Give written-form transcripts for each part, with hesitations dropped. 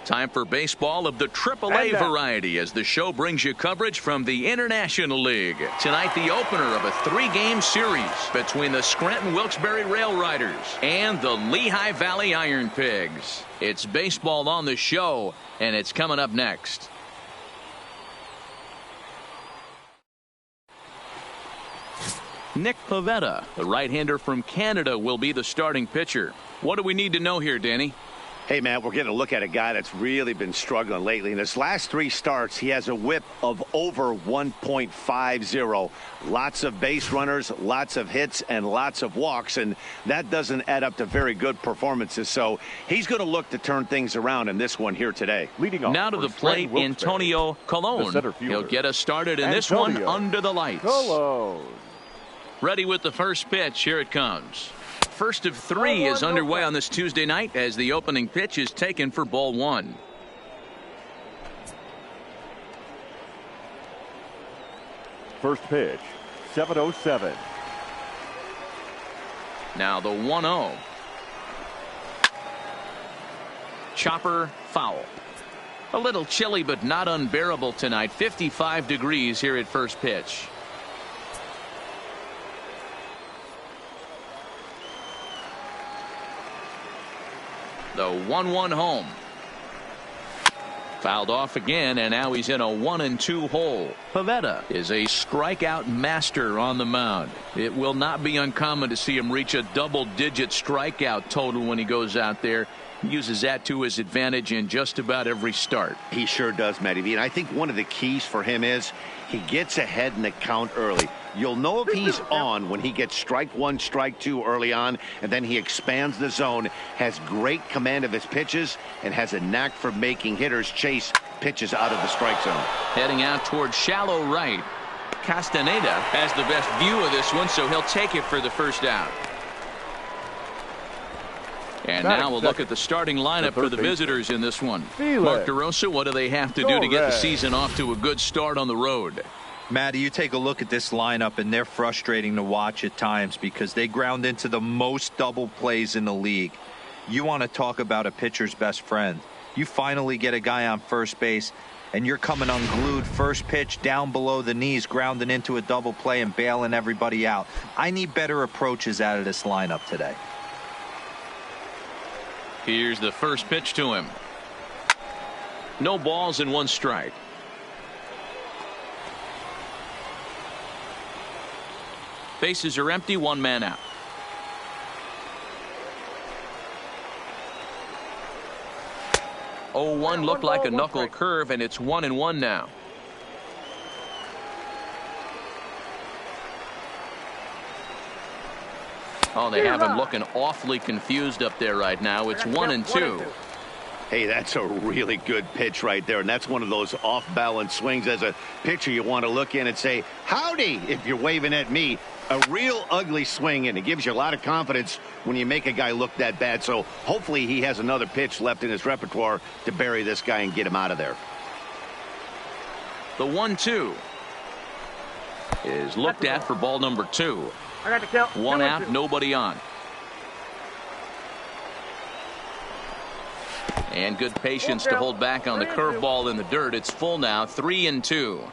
Time for baseball of the AAA variety as the show brings you coverage from the International League. Tonight, the opener of a 3-game series between the Scranton-Wilkes-Barre Rail Riders and the Lehigh Valley Iron Pigs. It's baseball on the show, and it's coming up next. Nick Pivetta, the right-hander from Canada, will be the starting pitcher. What do we need to know here, Danny? Hey, man, we're getting a look at a guy that's really been struggling lately. In his last 3 starts, he has a whip of over 1.50. Lots of base runners, lots of hits, and lots of walks, and that doesn't add up to very good performances. So he's going to look to turn things around in this one here today. Leading off now to the plate, Antonio Colon. He'll get us started in this one under the lights. Colon. Ready with the first pitch. Here it comes. First of 3 is underway on this Tuesday night as the opening pitch is taken for ball 1. First pitch, 7:07. Now the 1-0. Chopper foul. A little chilly but not unbearable tonight. 55 degrees here at first pitch. The 1-1 home. Fouled off again, and now he's in a 1-2 hole. Pivetta is a strikeout master on the mound. It will not be uncommon to see him reach a double-digit strikeout total when he goes out there. He uses that to his advantage in just about every start. He sure does, Matty V. And I think one of the keys for him is he gets ahead in the count early. You'll know if he's on when he gets strike 1, strike 2 early on, and then he expands the zone, has great command of his pitches, and has a knack for making hitters chase pitches out of the strike zone. Heading out towards shallow right. Castaneda has the best view of this one, so he'll take it for the first out. And now we'll look at the starting lineup for the visitors in this one. Mark DeRosa, what do they have to do to get the season off to a good start on the road? Matty, you take a look at this lineup, and they're frustrating to watch at times because they ground into the most double plays in the league. You want to talk about a pitcher's best friend. You finally get a guy on first base, and you're coming unglued first pitch down below the knees, grounding into a double play and bailing everybody out. I need better approaches out of this lineup today. Here's the first pitch to him. No balls and 1 strike. Bases are empty, 1 man out. Oh, 1 looked like a knuckle curve, and it's 1-1 now. Oh, they have him looking awfully confused up there right now. It's 1-2. Hey, that's a really good pitch right there, and that's one of those off-balance swings. As a pitcher, you want to look in and say, howdy, if you're waving at me. A real ugly swing, and it gives you a lot of confidence when you make a guy look that bad. So hopefully he has another pitch left in his repertoire to bury this guy and get him out of there. The 1-2 is looked at for ball number 2. I got the count. 1 out, nobody on. And good patience to hold back on the curveball in the dirt. It's full now, 3-2.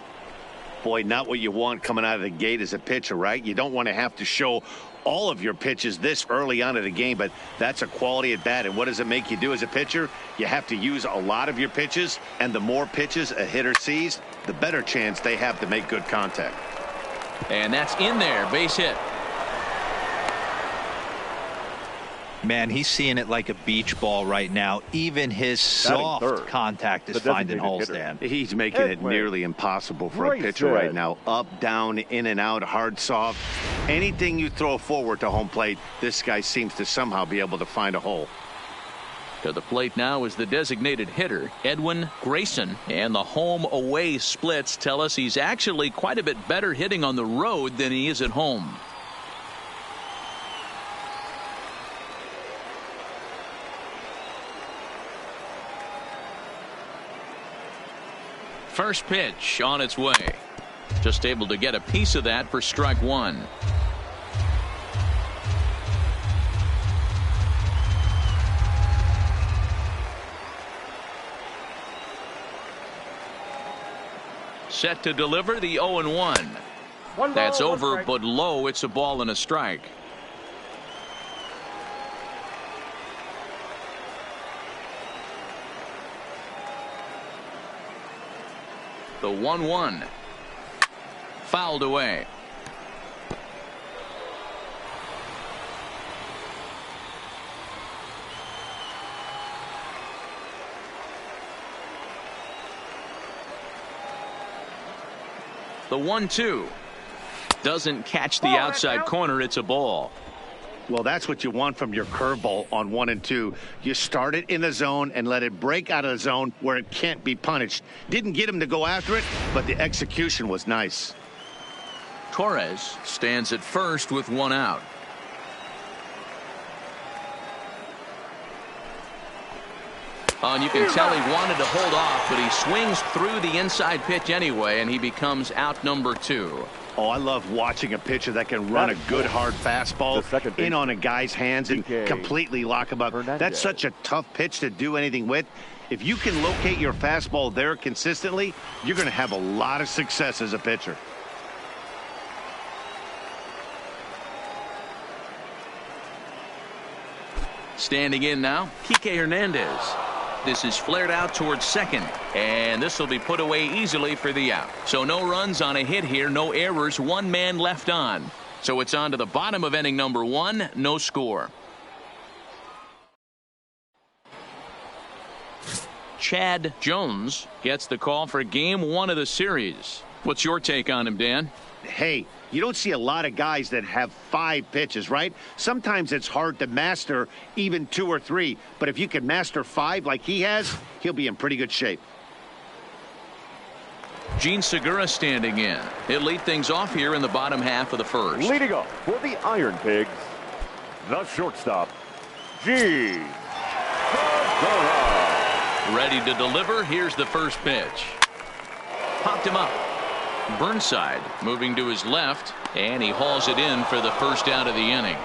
Boy, not what you want coming out of the gate as a pitcher, right? You don't want to have to show all of your pitches this early on in the game, but that's a quality at bat. And what does it make you do as a pitcher? You have to use a lot of your pitches, and the more pitches a hitter sees, the better chance they have to make good contact. And that's in there, base hit. Man, he's seeing it like a beach ball right now. Even his soft contact is finding holes, Dan. He's making it nearly impossible for a pitcher right now. Up, down, in and out, hard, soft. Anything you throw forward to home plate, this guy seems to somehow be able to find a hole. To the plate now is the designated hitter, Edwin Grayson. And the home-away splits tell us he's actually quite a bit better hitting on the road than he is at home. First pitch on its way. Just able to get a piece of that for strike 1. Set to deliver the 0-1. That's over, but low. It's a ball and a strike. The 1-1. Fouled away. The 1-2 doesn't catch the outside corner. It's a ball. Well, that's what you want from your curveball on 1 and 2. You start it in the zone and let it break out of the zone where it can't be punished. Didn't get him to go after it, but the execution was nice. Torres stands at first with 1 out. And you can tell he wanted to hold off, but he swings through the inside pitch anyway, and he becomes out number 2. Oh, I love watching a pitcher that can run a good hard fastball in on a guy's hands and completely lock him up. That's such a tough pitch to do anything with. If you can locate your fastball there consistently, you're going to have a lot of success as a pitcher. Standing in now, Kike Hernandez. This is flared out towards second, and this will be put away easily for the out. So no runs on a hit here, no errors, 1 man left on. So it's on to the bottom of inning number 1, no score. Chad Jones gets the call for game 1 of the series. What's your take on him, Dan? Hey, you don't see a lot of guys that have 5 pitches, right? Sometimes it's hard to master even 2 or 3. But if you can master 5 like he has, he'll be in pretty good shape. Gene Segura standing in. He'll lead things off here in the bottom half of the first. Leading off for the Iron Pigs, the shortstop, Gene Segura. Ready to deliver. Here's the first pitch. Popped him up. Burnside moving to his left, and he hauls it in for the first out of the inning.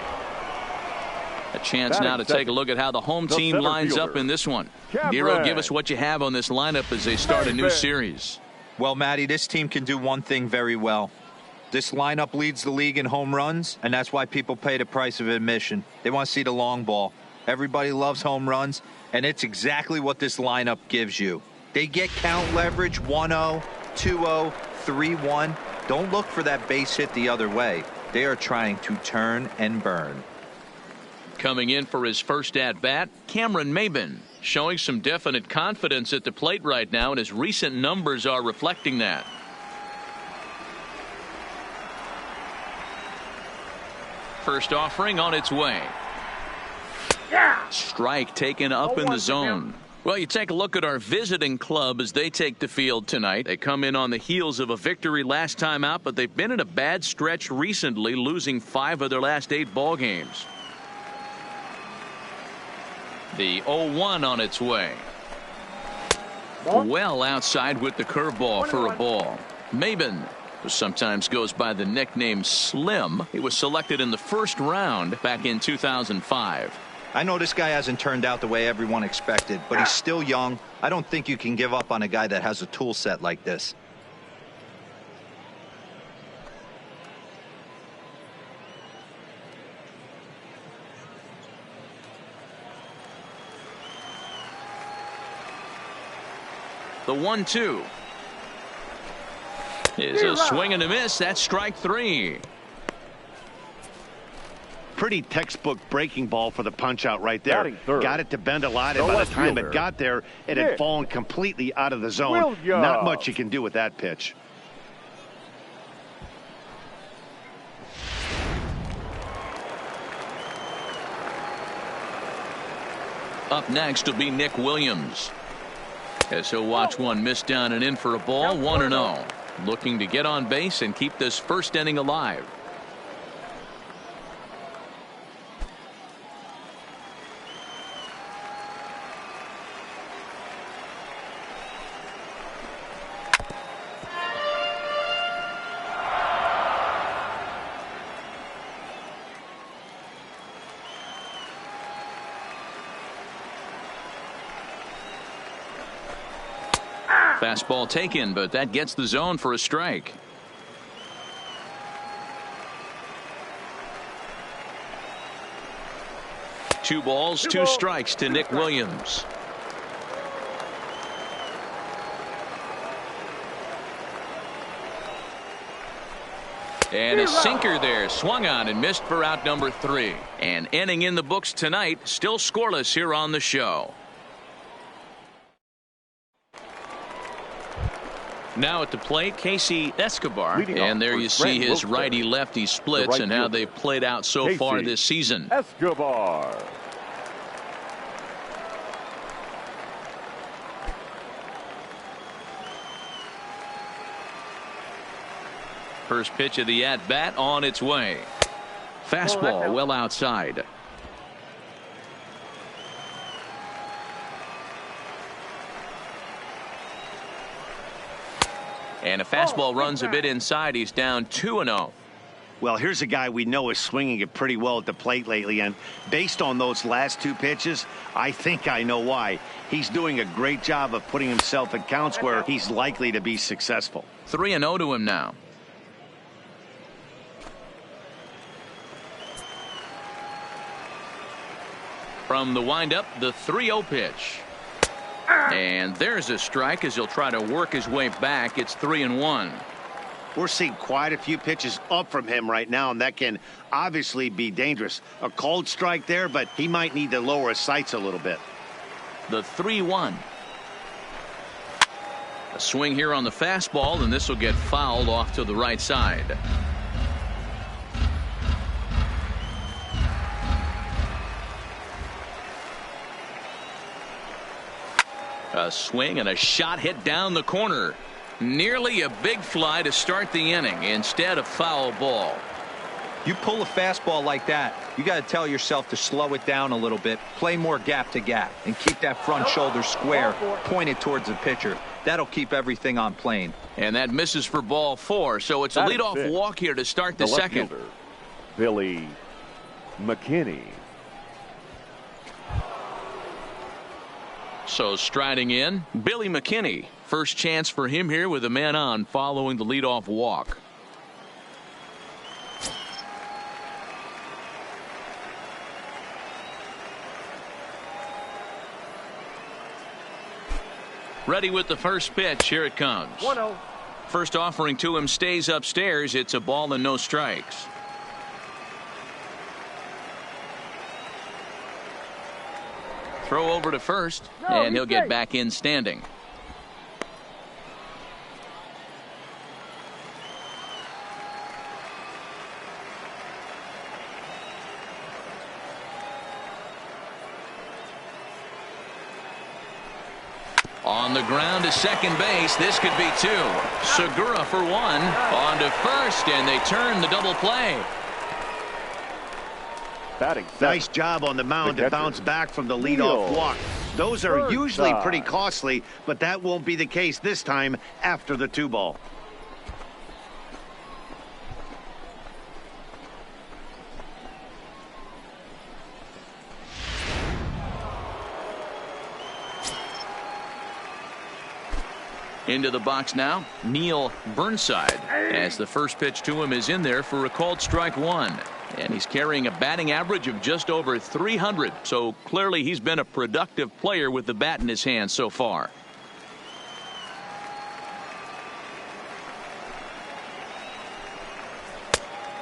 A chance now to take a look at how the home team lines up in this one. Nero, give us what you have on this lineup as they start a new series. Well, Matty, this team can do one thing very well. This lineup leads the league in home runs, and that's why people pay the price of admission. They want to see the long ball. Everybody loves home runs, and it's exactly what this lineup gives you. They get count leverage 1-0, 2-0, 3-1. Don't look for that base hit the other way. They are trying to turn and burn. Coming in for his first at-bat, Cameron Maybin, showing some definite confidence at the plate right now, and his recent numbers are reflecting that. First offering on its way. Strike taken up in the zone. Well, you take a look at our visiting club as they take the field tonight. They come in on the heels of a victory last time out, but they've been in a bad stretch recently, losing 5 of their last 8 ball games. The 0-1 on its way. Well outside with the curveball for a ball. Maybin, who sometimes goes by the nickname Slim, he was selected in the first round back in 2005. I know this guy hasn't turned out the way everyone expected, but he's still young. I don't think you can give up on a guy that has a tool set like this. The 1-2 is a swing and a miss. That's strike 3. Pretty textbook breaking ball for the punch out right there. Got it to bend a lot, and by the time it got there, it had fallen completely out of the zone. Not much you can do with that pitch. Up next will be Nick Williams, as he'll watch one miss down and in for a ball. 1-0, looking to get on base and keep this first inning alive. Fastball taken, but that gets the zone for a strike. Two balls, two strikes to Nick Williams. And a sinker there, swung on and missed for out number 3. An inning in the books tonight, still scoreless here on the show. Now at the plate, Casey Escobar, and there you see his righty-lefty splits and how they've played out so far this season. Escobar. First pitch of the at-bat on its way. Fastball well outside. And a fastball runs a bit inside. He's down 2-0. Well, here's a guy we know is swinging it pretty well at the plate lately, and based on those last 2 pitches, I think I know why. He's doing a great job of putting himself in counts where he's likely to be successful. 3-0 to him now. From the windup, the 3-0 pitch. And there's a strike as he'll try to work his way back. It's 3-1. We're seeing quite a few pitches up from him right now, and that can obviously be dangerous. A cold strike there, but he might need to lower his sights a little bit. The 3-1. A swing here on the fastball, and this will get fouled off to the right side. A swing and a shot hit down the corner. Nearly a big fly to start the inning. Instead, a foul ball. You pull a fastball like that, you got to tell yourself to slow it down a little bit, play more gap to gap, and keep that front shoulder square, pointed towards the pitcher. That'll keep everything on plane. And that misses for ball 4, so it's a leadoff walk here to start the second. Fielder, Billy McKinney. So striding in, Billy McKinney. First chance for him here with a man on following the leadoff walk. Ready with the first pitch. Here it comes. 1-0. First offering to him stays upstairs. It's a ball and no strikes. Throw over to first, and he'll get back in standing. On the ground to second base. This could be 2. Segura for 1. On to first, and they turn the double play. Nice job on the mound to bounce back from the leadoff walk. Those are usually pretty costly, but that won't be the case this time after the 2-ball. Into the box now, Neil Burnside, as the first pitch to him is in there for a called strike 1. And he's carrying a batting average of just over 300. So clearly he's been a productive player with the bat in his hand so far.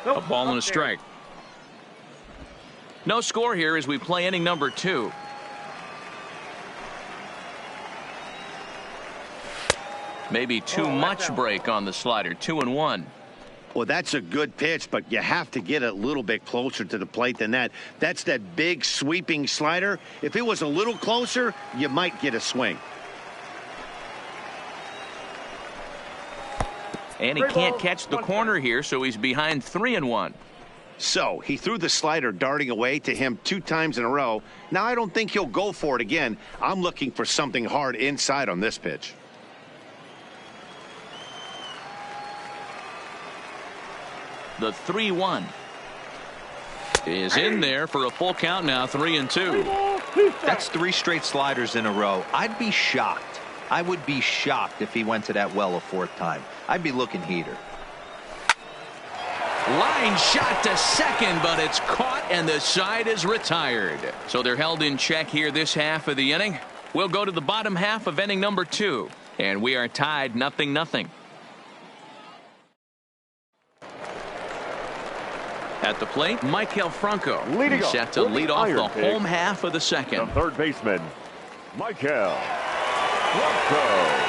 A ball and a strike. No score here as we play inning number 2. Maybe too much break on the slider. 2-1. Well, that's a good pitch, but you have to get a little bit closer to the plate than that. That's that big sweeping slider. If it was a little closer, you might get a swing. And he can't catch the corner here, so he's behind 3-1. So he threw the slider darting away to him 2 times in a row. Now I don't think he'll go for it again. I'm looking for something hard inside on this pitch. The 3-1 is in there for a full count now. 3-2. That's 3 straight sliders in a row. I'd be shocked I would be shocked if he went to that well a fourth time. I'd be looking heater. Line shot to second, but it's caught and the side is retired. So they're held in check here this half of the inning. We'll go to the bottom half of inning number 2, and we are tied 0-0. At the plate, Maikel Franco. Leading He's set to lead off the home half of the The second. third baseman, Maikel Franco.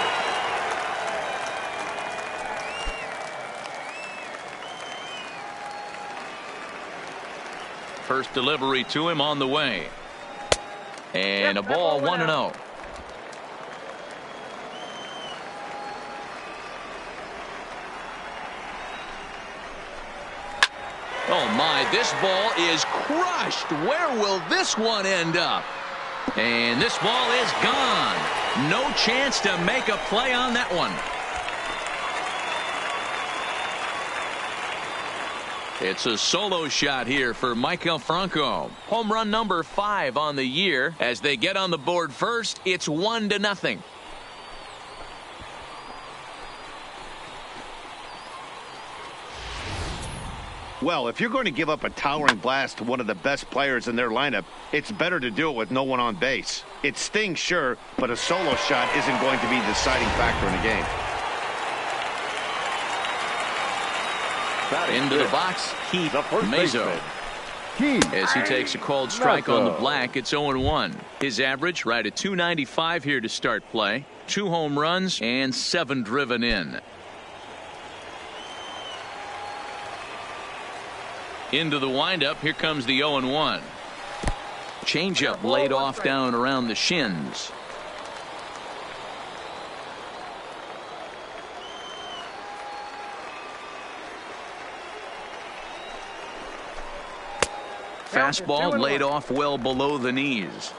First delivery to him on the way. And a ball 1-0. Oh my, this ball is crushed. Where will this one end up? And this ball is gone. No chance to make a play on that one. It's a solo shot here for Maikel Franco. Home run number 5 on the year. As they get on the board first, it's 1-0. Well, if you're going to give up a towering blast to one of the best players in their lineup, it's better to do it with no one on base. It stings, sure, but a solo shot isn't going to be the deciding factor in the game. Into the box, Keith Mazo. As he takes a called strike on the black, it's 0-1. His average right at .295 here to start play. 2 home runs and 7 driven in. Into the windup, here comes the 0-1. Changeup laid off down around the shins. Fastball laid off well below the knees.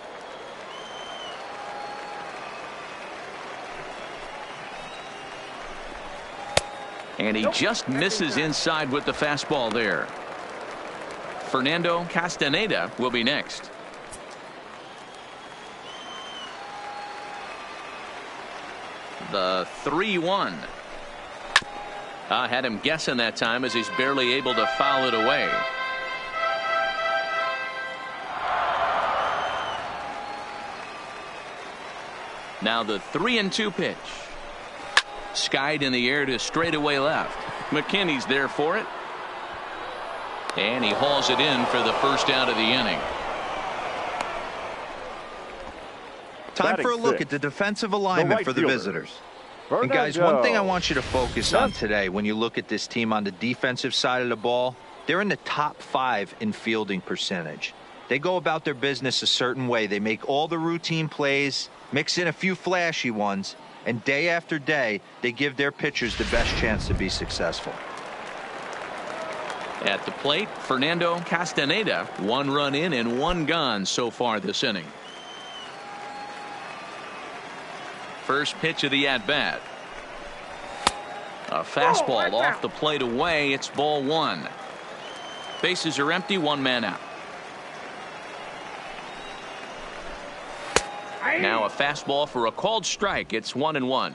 And he just misses inside with the fastball there. Fernando Castaneda will be next. The 3-1. Had him guessing that time as he's barely able to foul it away. Now the 3-2 pitch. Skied in the air to straightaway left. McKinney's there for it. And he hauls it in for the first out of the inning. Time for a look at the defensive alignment for the visitors. And guys, one thing I want you to focus on today when you look at this team on the defensive side of the ball, they're in the top 5 in fielding percentage. They go about their business a certain way. They make all the routine plays, mix in a few flashy ones, and day after day, they give their pitchers the best chance to be successful. At the plate, Fernando Castaneda. 1 run in and 1 gone so far this inning. First pitch of the at-bat. A fastball off the plate away. It's ball 1. Bases are empty. 1 man out. Now a fastball for a called strike. It's 1-1.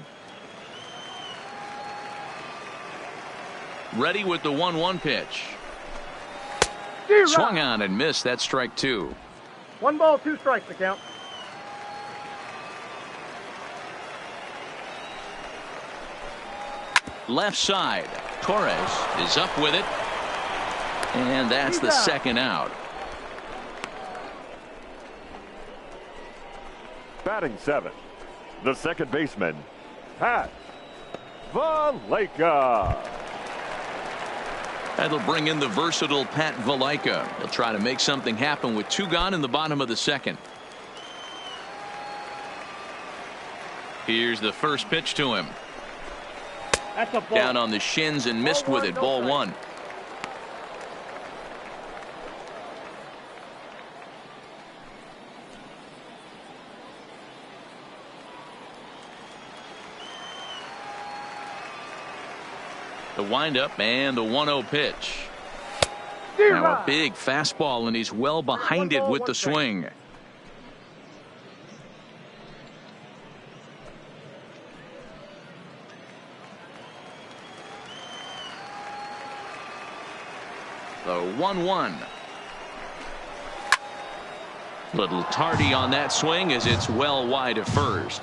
Ready with the 1-1 pitch. Swung on and missed. That's strike 2. 1 ball, 2 strikes, the count. Left side. Torres is up with it. And that's the second out. Batting 7th, the second baseman, Pat Valaika. That'll bring in the versatile Pat Valaika. He'll try to make something happen with 2 gone in the bottom of the second. Here's the first pitch to him. That's a ball. Down on the shins and missed with it. Ball 1. The windup and the 1-0 pitch. Now a big fastball, and he's well behind it with the swing. The 1-1. Little tardy on that swing as it's well wide of first.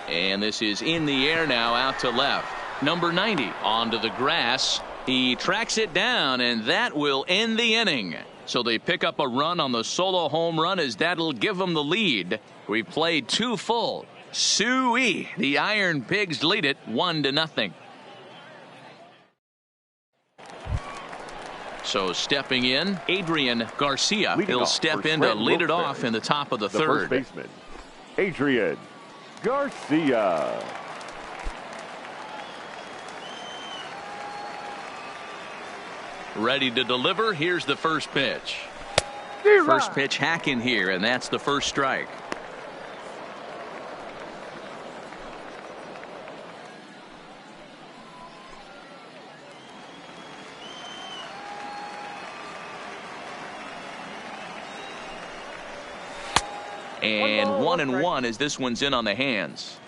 And this is in the air now, out to left. Number 90 onto the grass. He tracks it down, and that will end the inning. So they pick up a run on the solo home run, as that'll give them the lead. We played 2 full. Suey, the Iron Pigs lead it 1-0. So stepping in, Adrian Garcia. He'll step in to lead it off in the top of the third. First baseman, Adrian Garcia. Ready to deliver. Here's the first pitch. First pitch hacking here, and that's the first strike. And 1-1 as this one's in on the hands.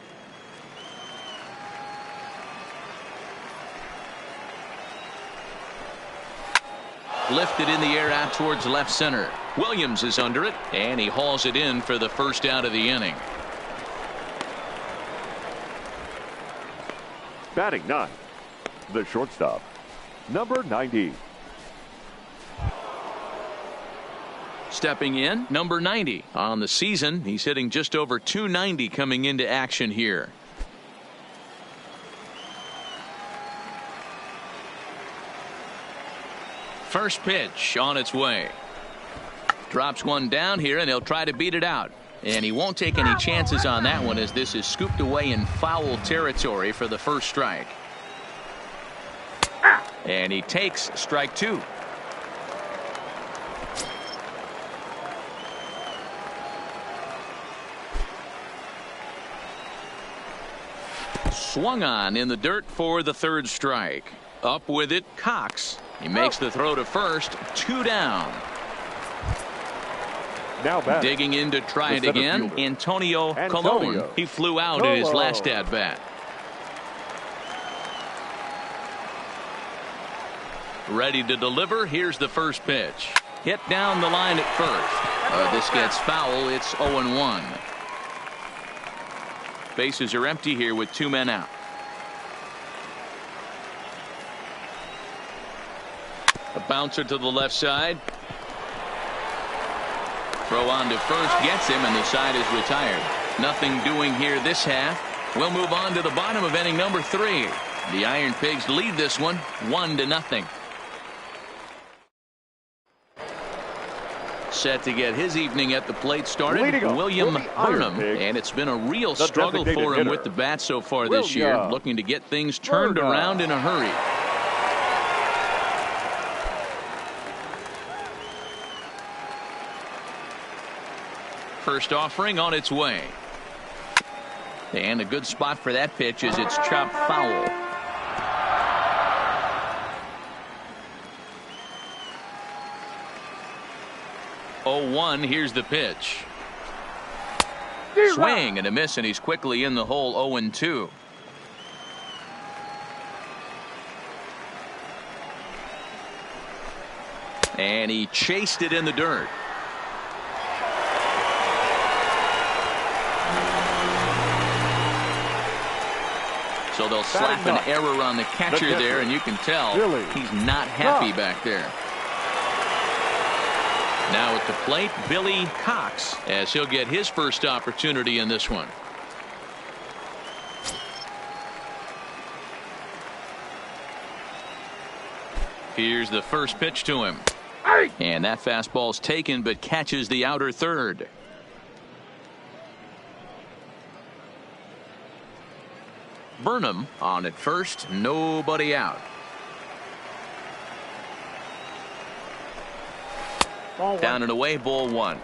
Lifted in the air out towards left center. Williams is under it, and he hauls it in for the first out of the inning. Batting 9, the shortstop, number 90. Stepping in, number 90. On the season, he's hitting just over .290 coming into action here. First pitch on its way. Drops one down here, and he'll try to beat it out. And he won't take any chances on that one, as this is scooped away in foul territory for the first strike. And he takes strike 2. Swung on in the dirt for the third strike. Up with it, Cox. He makes the throw to first. 2 down. Now back. Digging in to try it again. Antonio Colon. He flew out at his last at bat. Ready to deliver. Here's the first pitch. Hit down the line at first. This gets foul. It's 0-1. Bases are empty here with 2 men out. A bouncer to the left side. Throw on to first gets him, and the side is retired. Nothing doing here this half. We'll move on to the bottom of inning number 3. The Iron Pigs lead this one 1-0. Set to get his evening at the plate started, William Burnham, and it's been a real struggle for him with the bat so far this year, looking to get things turned around in a hurry. First offering on its way. And a good spot for that pitch as it's chopped foul. .01, here's the pitch. Swing and a miss, and he's quickly in the hole. 0-2. And he chased it in the dirt. So they'll slap an error on the catcher there, and you can tell he's not happy back there. Now at the plate, Billy Cox, as he'll get his first opportunity in this one. Here's the first pitch to him. And that fastball's taken, but catches the outer third. Burnham on at first, nobody out. Down and away, ball 1.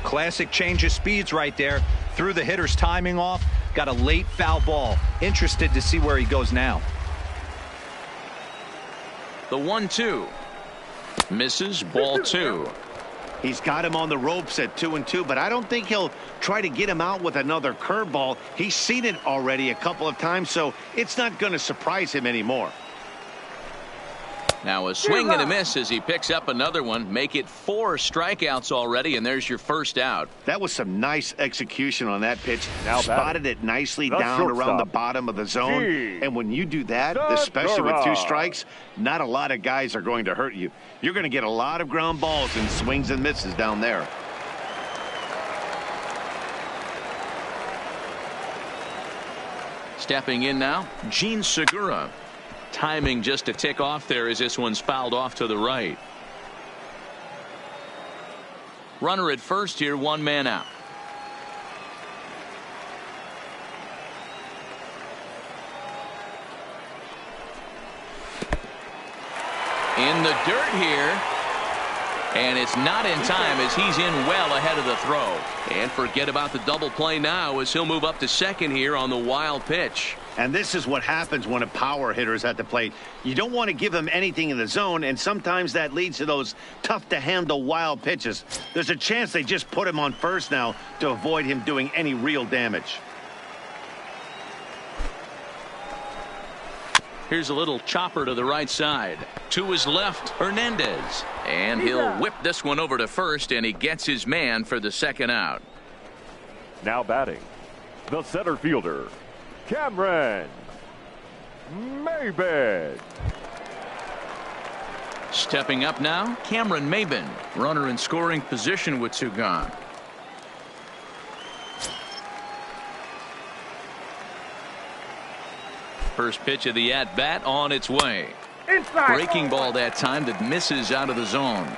Classic change of speeds right there. Threw the hitter's timing off. Got a late foul ball. Interested to see where he goes now. The 1-2. Misses, ball 2. He's got him on the ropes at 2-2, but I don't think he'll try to get him out with another curveball. He's seen it already a couple of times, so it's not going to surprise him anymore. Now a swing and a miss as he picks up another one. Make it 4 strikeouts already, and there's your first out. That was some nice execution on that pitch. Now spotted it nicely the down shortstop. around the bottom of the zone. And when you do that, especially with 2 strikes, not a lot of guys are going to hurt you. You're going to get a lot of ground balls and swings and misses down there. Stepping in now, Gene Segura. Timing just a tick off there as this one's fouled off to the right. Runner at first here, 1 man out. In the dirt here. And it's not in time as he's in well ahead of the throw. And forget about the double play now as he'll move up to second here on the wild pitch. And this is what happens when a power hitter is at the plate. You don't want to give him anything in the zone, and sometimes that leads to those tough-to-handle wild pitches. There's a chance they just put him on first now to avoid him doing any real damage. Here's a little chopper to the right side. To his left, Hernandez. And he'll whip this one over to first, and he gets his man for the second out. Now batting, the center fielder, Cameron Maybin. Stepping up now, Cameron Maybin. Runner in scoring position with 2 gone. First pitch of the at-bat on its way. Inside. Breaking ball that time that misses out of the zone.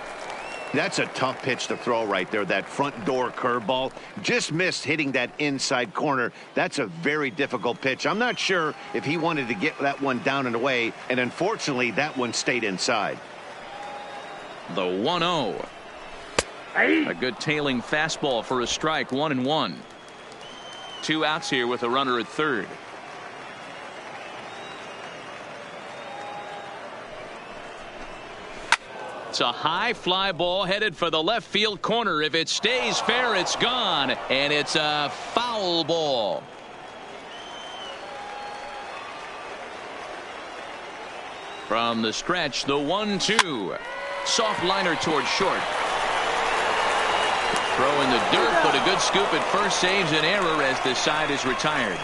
That's a tough pitch to throw right there. That front door curveball just missed hitting that inside corner. That's a very difficult pitch. I'm not sure if he wanted to get that one down and away, and unfortunately that one stayed inside. The 1-0. A good tailing fastball for a strike. 1-1. 2 outs here with a runner at third. It's a high fly ball headed for the left field corner. If it stays fair, it's gone, and it's a foul ball. From the stretch, the 1-2. Soft liner towards short. Throw in the dirt, but a good scoop at first saves an error as the side is retired.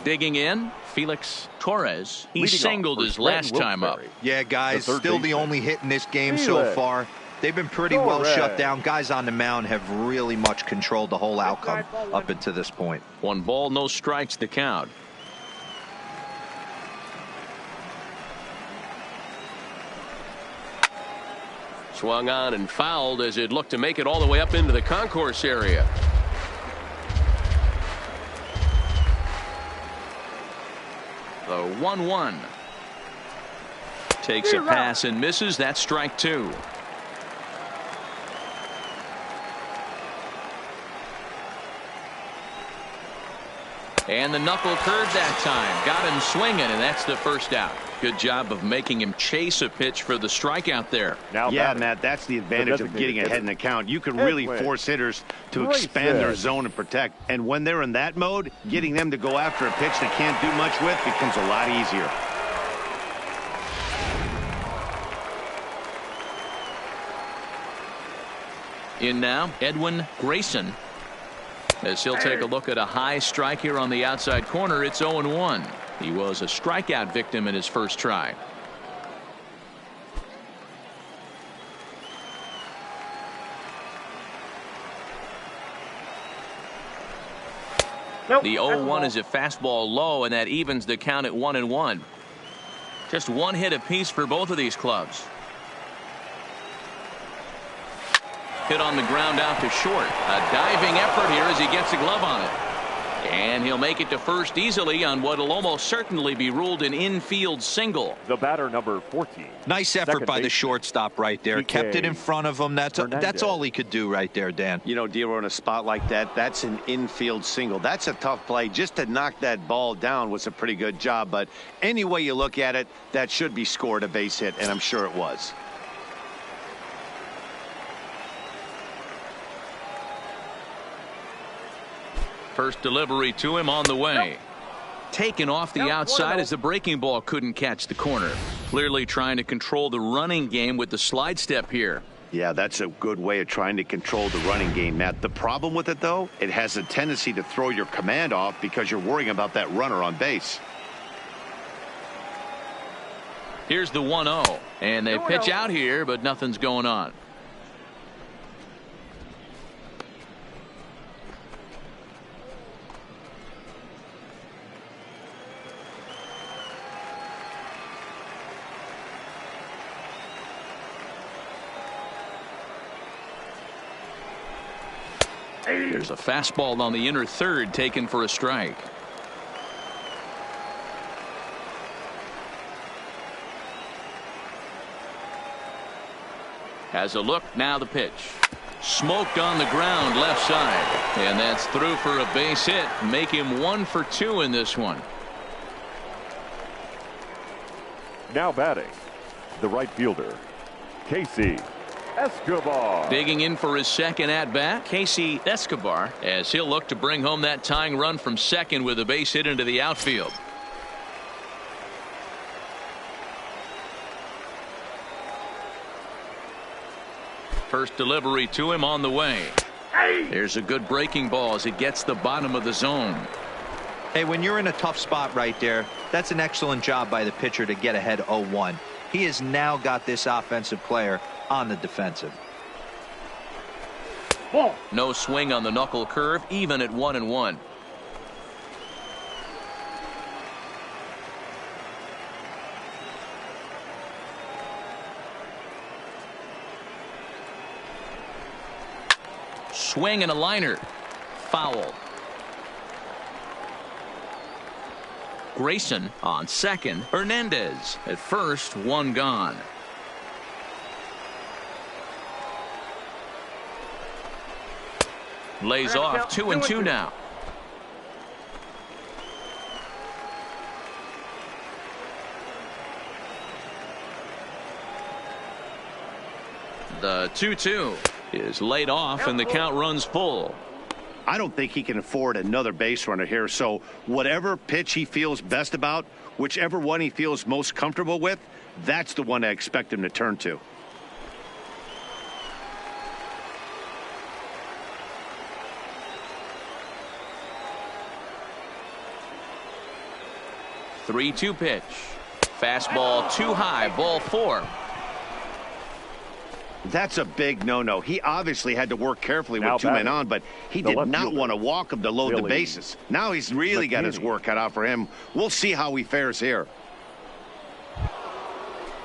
Digging in, Felix Torres. He singled his last time up. Yeah, guys, The third still the baseman. only hit in this game so Felix far. They've been pretty well Torres. shut down. Guys on the mound have really much controlled the whole outcome up until this point. 1 ball, no strikes the count. Swung on and fouled as it looked to make it all the way up into the concourse area. The 1-1. Takes a pass and misses. That's strike 2. And the knuckle curve that time. Got him swinging, and that's the first out. Good job of making him chase a pitch for the strikeout there. Yeah, batting, Matt, that's the advantage of getting ahead in the count. You can really force hitters to expand their zone and protect. And when they're in that mode, getting them to go after a pitch they can't do much with becomes a lot easier. In now, Edwin Grayson. As he'll take a look at a high strike here on the outside corner. It's 0-1. He was a strikeout victim in his first try. Nope, The 0-1 is a fastball low, and that evens the count at 1-1. Just 1 hit apiece for both of these clubs. Hit on the ground out to short. A diving effort here as he gets a glove on it. And he'll make it to first easily on what will almost certainly be ruled an infield single. The batter, number 14. Nice effort by the shortstop right there. Kept it in front of him. That's all he could do right there, Dan. You know, Dero, in a spot like that, that's an infield single. That's a tough play. Just to knock that ball down was a pretty good job. But any way you look at it, that should be scored a base hit, and I'm sure it was. First delivery to him on the way. Taken off the outside as the breaking ball couldn't catch the corner. Clearly trying to control the running game with the slide step here. Yeah, that's a good way of trying to control the running game, Matt. The problem with it, though, it has a tendency to throw your command off because you're worrying about that runner on base. Here's the 1-0. And they pitch out here, but nothing's going on. There's a fastball on the inner third taken for a strike. Has a look, now the pitch. Smoked on the ground left side. And that's through for a base hit. Make him 1 for 2 in this one. Now batting, the right fielder, Casey Escobar. Digging in for his second at bat, Casey Escobar, as he'll look to bring home that tying run from second with a base hit into the outfield. First delivery to him on the way. There's a good breaking ball as it gets the bottom of the zone. Hey, when you're in a tough spot right there, that's an excellent job by the pitcher to get ahead 0-1. He has now got this offensive player on the defensive. No swing on the knuckle curve, even at 1-1. Swing and a liner. Foul. Grayson on second. Hernandez at first, 1 gone. Lays off 2-2 now. The 2-2 is laid off and the count runs full. I don't think he can afford another base runner here, so whatever pitch he feels best about, whichever one he feels most comfortable with, that's the one I expect him to turn to. Three-two pitch. Fastball too high, ball 4. That's a big no-no. He obviously had to work carefully with 2 men on, but he did not want to walk him to load the bases. Now he's really got his work cut out for him. We'll see how he fares here.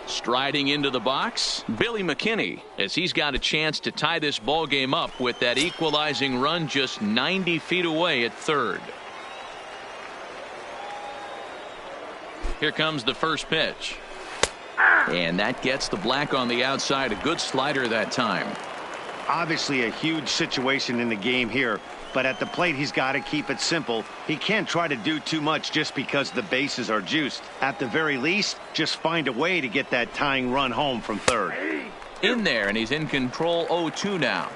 Striding into the box, Billy McKinney, as he's got a chance to tie this ball game up with that equalizing run just 90 feet away at third. Here comes the first pitch. And that gets the black on the outside. A good slider that time. Obviously a huge situation in the game here, but at the plate he's got to keep it simple. He can't try to do too much just because the bases are juiced. At the very least, just find a way to get that tying run home from third. In there, and he's in control. 0-2 now.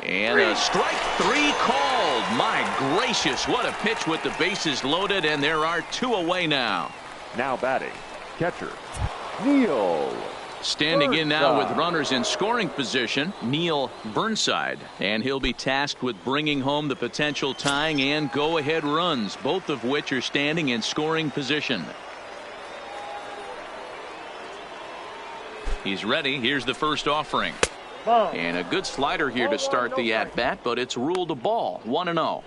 And a strike 3 called. My gracious, what a pitch with the bases loaded, and there are 2 away now. Now batting, catcher, Neil. Standing in now with runners in scoring position, Neil Burnside. And he'll be tasked with bringing home the potential tying and go-ahead runs, both of which are standing in scoring position. He's ready. Here's the first offering. And a good slider here to start the at-bat, but it's ruled a ball. 1-0.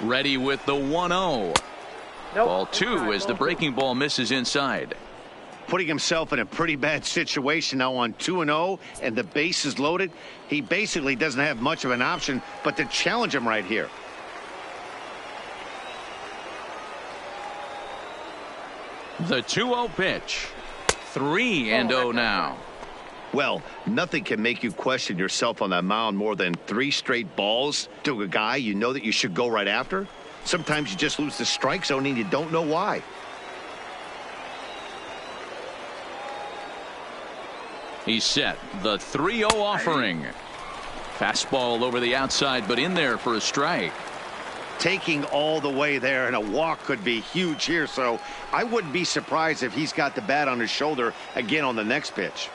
Ready with the 1-0. Nope. Ball 2 as the breaking ball misses inside. Putting himself in a pretty bad situation now on 2-0, and the base is loaded. He basically doesn't have much of an option but to challenge him right here. The 2-0 pitch. 3-0 now. Well, nothing can make you question yourself on that mound more than 3 straight balls to a guy you know that you should go right after. Sometimes you just lose the strike zone and you don't know why. He's set. The 3-0 offering. Fastball over the outside, but in there for a strike. Taking all the way there, and a walk could be huge here, so I wouldn't be surprised if he's got the bat on his shoulder again on the next pitch.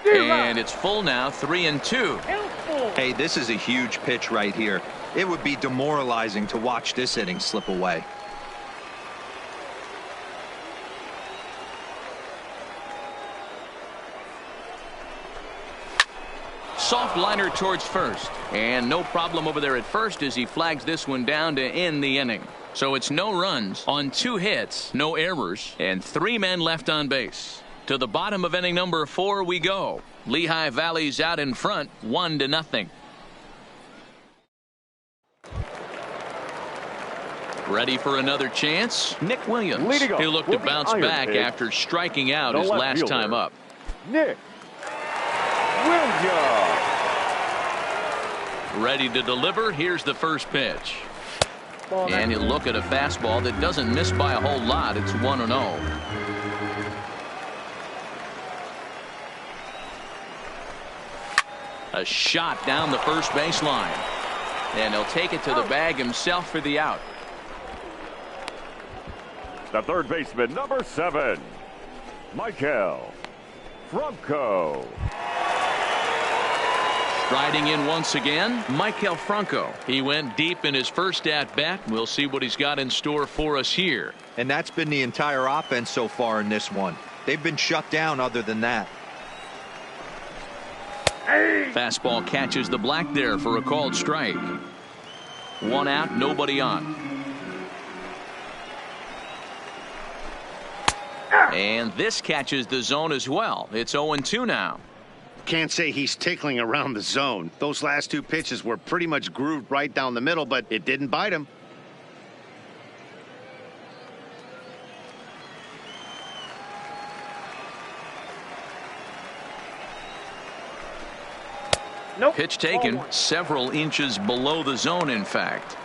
And it's full now, 3-2. Hey, this is a huge pitch right here. It would be demoralizing to watch this inning slip away. Soft liner towards first, and no problem over there at first as he flags this one down to end the inning. So it's no runs on 2 hits, no errors, and 3 men left on base. To the bottom of inning number 4 we go. Lehigh Valley's out in front, 1-0. Ready for another chance? Nick Williams. He'll look to bounce back after striking out his last time up. Nick Williams. Ready to deliver. Here's the first pitch. And he'll look at a fastball that doesn't miss by a whole lot. It's 1-0. A shot down the first baseline. And he'll take it to the bag himself for the out. The third baseman, number 7, Michael Franco. Striding in once again, Michael Franco. He went deep in his first at-bat. We'll see what he's got in store for us here. And that's been the entire offense so far in this one. They've been shut down other than that. Fastball catches the black there for a called strike. 1 out, nobody on. And this catches the zone as well. It's 0-2 now. Can't say he's tickling around the zone. Those last 2 pitches were pretty much grooved right down the middle, but it didn't bite him. Nope. Pitch taken several inches below the zone, in fact.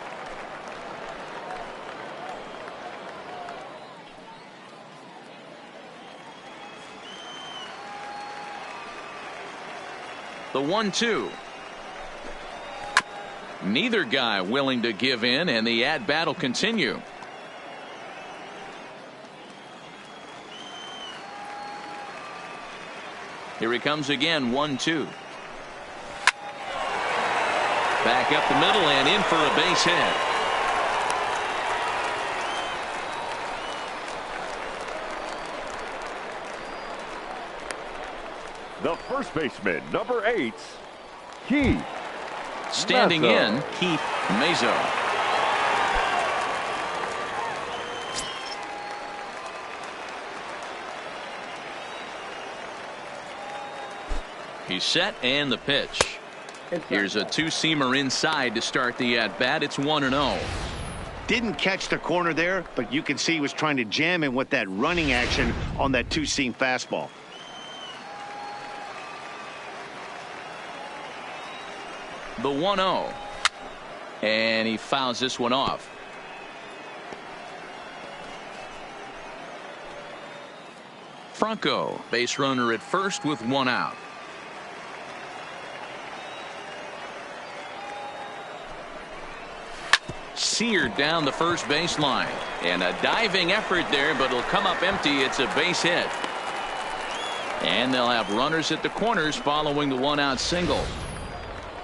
The 1-2. Neither guy willing to give in, and the at-bat will continue. Here he comes again, 1-2. Back up the middle and in for a base hit. The first baseman, number 8, Keith. Standing Mezzo. in, Keith Mezzo. He's set and the pitch. Here's a 2-seamer inside to start the at-bat. It's 1-0. Didn't catch the corner there, but you can see he was trying to jam him with that running action on that 2-seam fastball. The 1-0. And he fouls this one off. Franco, base runner at first with 1 out. Seared down the first baseline. And a diving effort there, but it'll come up empty. It's a base hit. And they'll have runners at the corners following the 1-out single.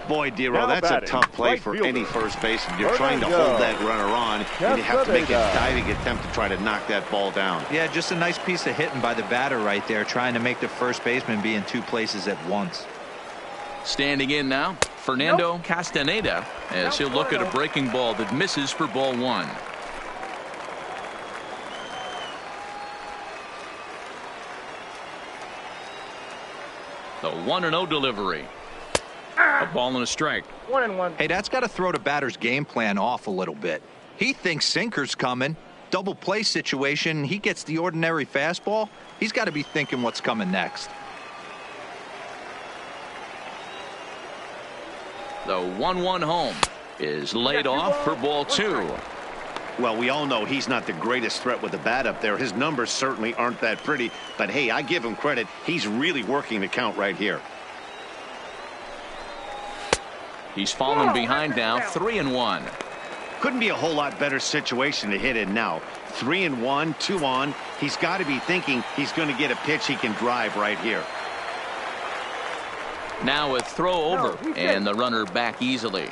Boy, Dero, Now that's a batting, tough play right for fielder. any first baseman. You're trying to Fernando. hold that runner on, and you have to make a Castaneda. diving attempt to try to knock that ball down. Yeah, just a nice piece of hitting by the batter right there, trying to make the first baseman be in 2 places at once. Standing in now, Fernando Castaneda, as he'll look at a breaking ball that misses for ball one. The 1-0 delivery. A ball and a strike. 1-1. Hey, that's got to throw the batter's game plan off a little bit. He thinks sinker's coming. Double play situation. He gets the ordinary fastball. He's got to be thinking what's coming next. The 1-1 home is laid off for ball two. Well, we all know he's not the greatest threat with the bat up there. His numbers certainly aren't that pretty. But, hey, I give him credit. He's really working the count right here. He's fallen behind now, 3-1. Couldn't be a whole lot better situation to hit in now. 3-1, 2 on. He's got to be thinking he's going to get a pitch he can drive right here. Now a throw over, and the runner back easily.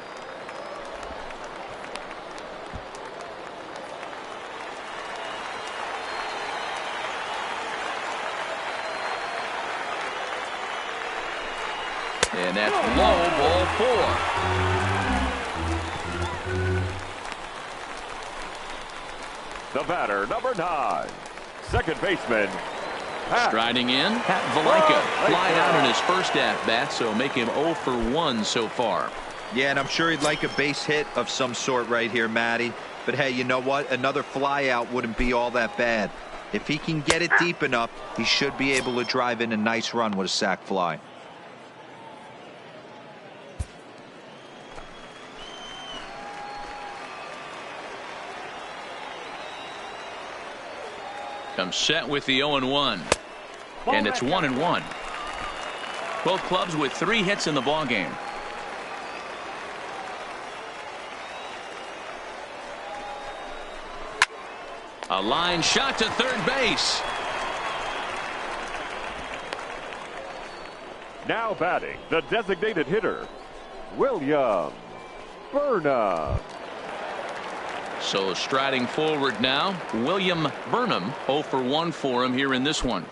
And that's low, ball 4. The batter, number 9, second baseman. Striding in, Pat Valaika flied out in his first at-bat, so make him 0 for 1 so far. Yeah, and I'm sure he'd like a base hit of some sort right here, Matty. But hey, you know what? Another fly out wouldn't be all that bad. If he can get it deep enough, he should be able to drive in a nice run with a sac fly. Comes set with the 0-1. And it's 1-1. Both clubs with 3 hits in the ballgame. A line shot to third base. Now batting, the designated hitter, William Burnham. So striding forward now, William Burnham, 0 for 1 for him here in this one.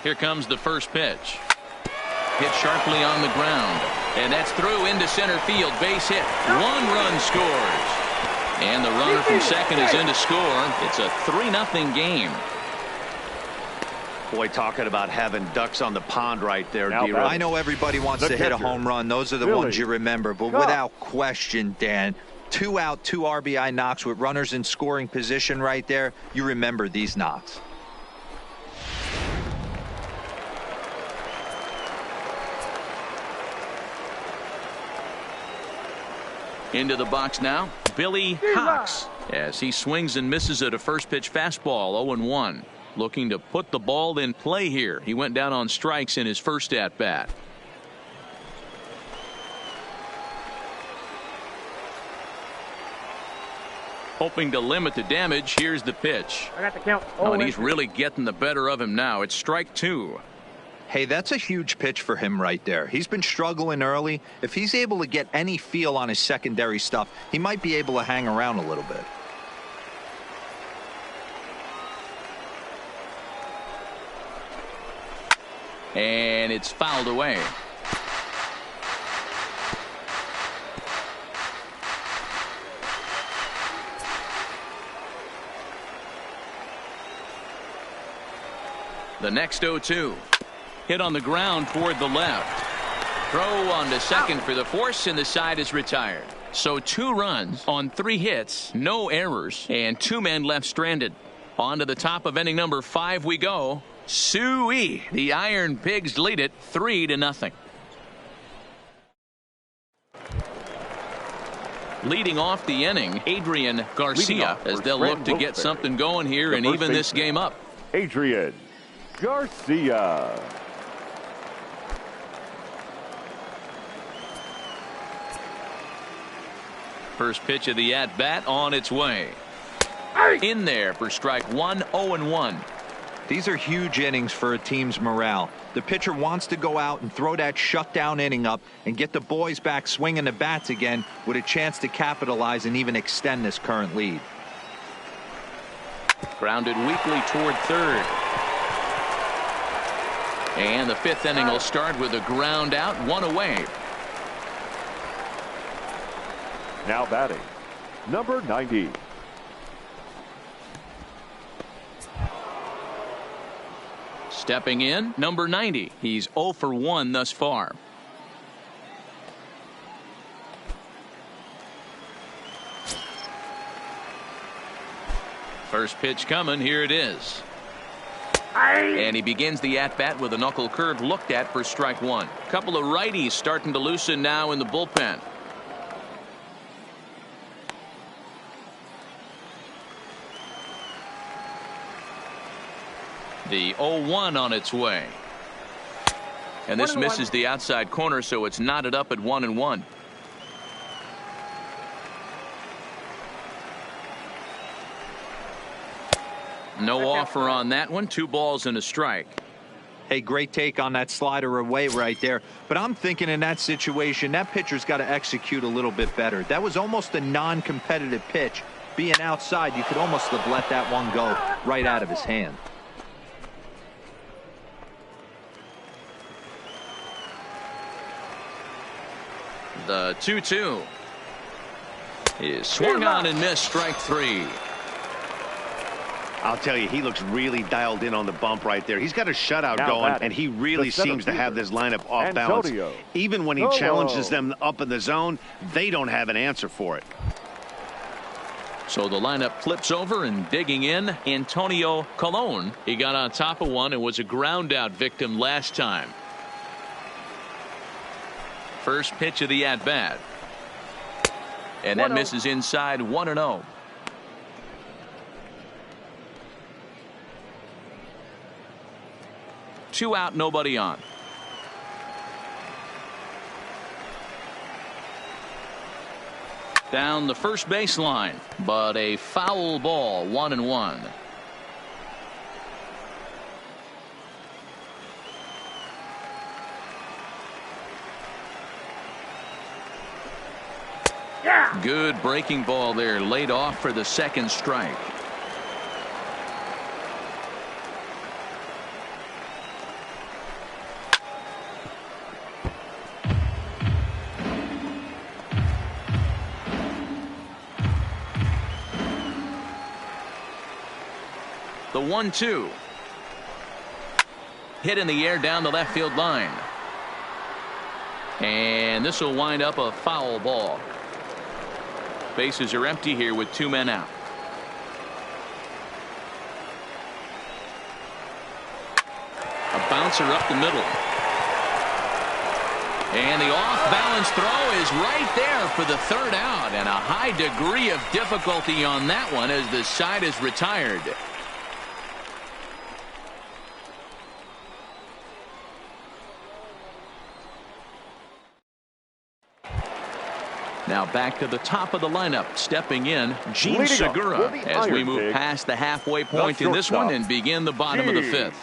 Here comes the first pitch. Hit sharply on the ground. And that's through into center field. Base hit. 1 run scores. And the runner from second is in to score. It's a 3-0 game. Boy, talking about having ducks on the pond right there. I know everybody wants to hit a home run. Those are the ones you remember. But without question, Dan, 2 out, 2 RBI knocks with runners in scoring position right there. You remember these knocks. Into the box now, Billy Cox, as he swings and misses at a first pitch fastball, 0-1. Looking to put the ball in play here. He went down on strikes in his first at bat. Hoping to limit the damage. Here's the pitch. I got the count. Oh, and he's really getting the better of him now. It's strike 2. Hey, that's a huge pitch for him right there. He's been struggling early. If he's able to get any feel on his secondary stuff, he might be able to hang around a little bit. And it's fouled away. The next 0-2. Hit on the ground toward the left. Throw on to second for the force, and the side is retired. So 2 runs on 3 hits, no errors, and 2 men left stranded. On to the top of inning number 5 we go. Suey. The Iron Pigs lead it 3-0. Leading off the inning, Adrian Garcia, as they'll look to get something going here and even this game up. Adrian Garcia. First pitch of the at-bat on its way. In there for strike 1, 0-1. These are huge innings for a team's morale. The pitcher wants to go out and throw that shutdown inning up and get the boys back swinging the bats again with a chance to capitalize and even extend this current lead. Grounded weakly toward third. And the fifth inning will start with a ground out, one away. Now batting, number 90. Stepping in, number 90. He's 0 for 1 thus far. First pitch coming. Here it is. And he begins the at-bat with a knuckle curve looked at for strike one. Couple of righties starting to loosen now in the bullpen. The 0-1 on its way. And this misses the outside corner, so it's knotted up at 1-1. No offer on that one. 2 balls and a strike. Hey, great take on that slider away right there. But I'm thinking in that situation, that pitcher's got to execute a little bit better. That was almost a non-competitive pitch. Being outside, you could almost have let that one go right out of his hand. The 2-2 is swung on and missed. Strike 3. I'll tell you, he looks really dialed in on the bump right there. He's got a shutout going, and he really seems to have this lineup off balance. Even when he challenges them up in the zone, they don't have an answer for it. So the lineup flips over, and digging in, Antonio Colon. He got on top of one and was a ground out victim last time. First pitch of the at bat. And that misses inside. 1-0. Two out, nobody on. Down the first baseline, but a foul ball. 1-1. Yeah. Good breaking ball there, laid off for the second strike. The 1-2. Hit in the air down the left field line. And this will wind up a foul ball. Bases are empty here with 2 men out. A bouncer up the middle. And the off-balance throw is right there for the third out. And a high degree of difficulty on that one as the side is retired. Now back to the top of the lineup. Stepping in, Gene Segura, as we move past the halfway point in this one and begin the bottom of the 5th.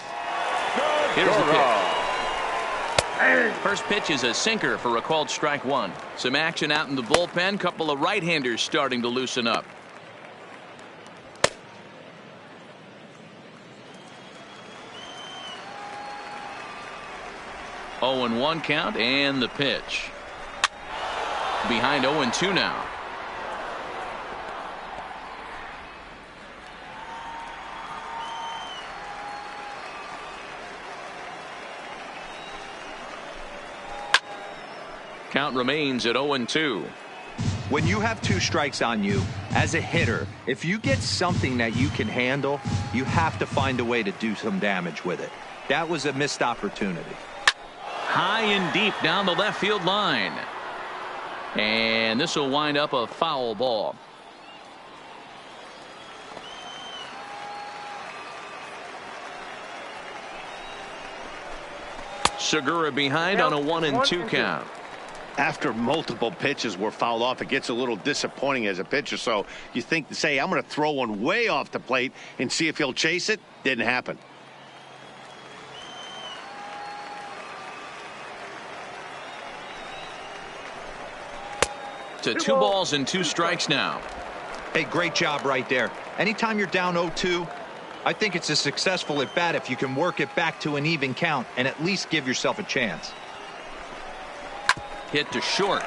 Here's the pitch. First pitch is a sinker for a called strike 1. Some action out in the bullpen. Couple of right-handers starting to loosen up. Oh, and 1 count, and the pitch. Behind 0-2 now. Count remains at 0-2. When you have 2 strikes on you, as a hitter, if you get something that you can handle, you have to find a way to do some damage with it. That was a missed opportunity. High and deep down the left field line. And this will wind up a foul ball. Segura behind on a 1-2 count. After multiple pitches were fouled off, it gets a little disappointing as a pitcher. So you think to say, I'm going to throw one way off the plate and see if he'll chase it. Didn't happen. To 2 balls and 2 strikes now. Hey, great job right there. Anytime you're down 0-2, I think it's a successful at bat if you can work it back to an even count and at least give yourself a chance. Hit to short.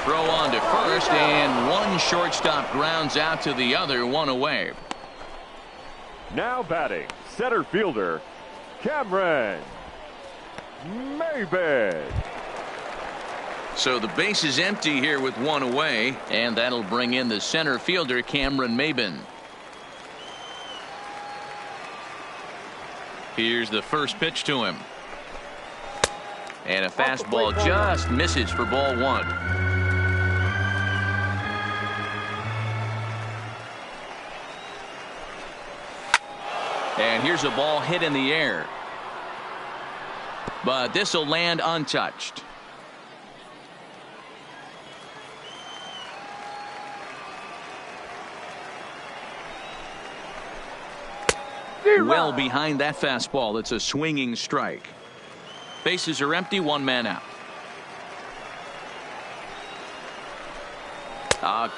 Throw on to first, and one shortstop grounds out to the other, one away. Now batting, center fielder, Cameron Maybin. So the base is empty here with one away, and that'll bring in the center fielder, Cameron Maybin. Here's the first pitch to him. And a fastball just misses for ball one. And here's a ball hit in the air. But this will land untouched. Well behind that fastball. It's a swinging strike. Bases are empty, one man out.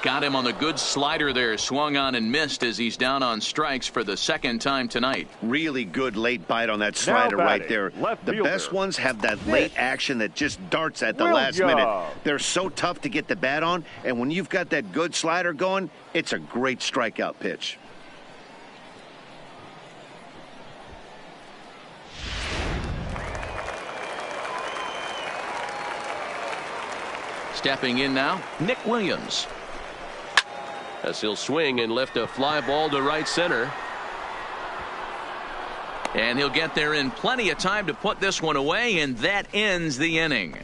Got him on the good slider there. Swung on and missed as he's down on strikes for the second time tonight. Really good late bite on that slider right there. The best ones have that late action that just darts at the last minute. They're so tough to get the bat on, and when you've got that good slider going, it's a great strikeout pitch. Stepping in now, Nick Williams. As he'll swing and lift a fly ball to right center. And he'll get there in plenty of time to put this one away, and that ends the inning.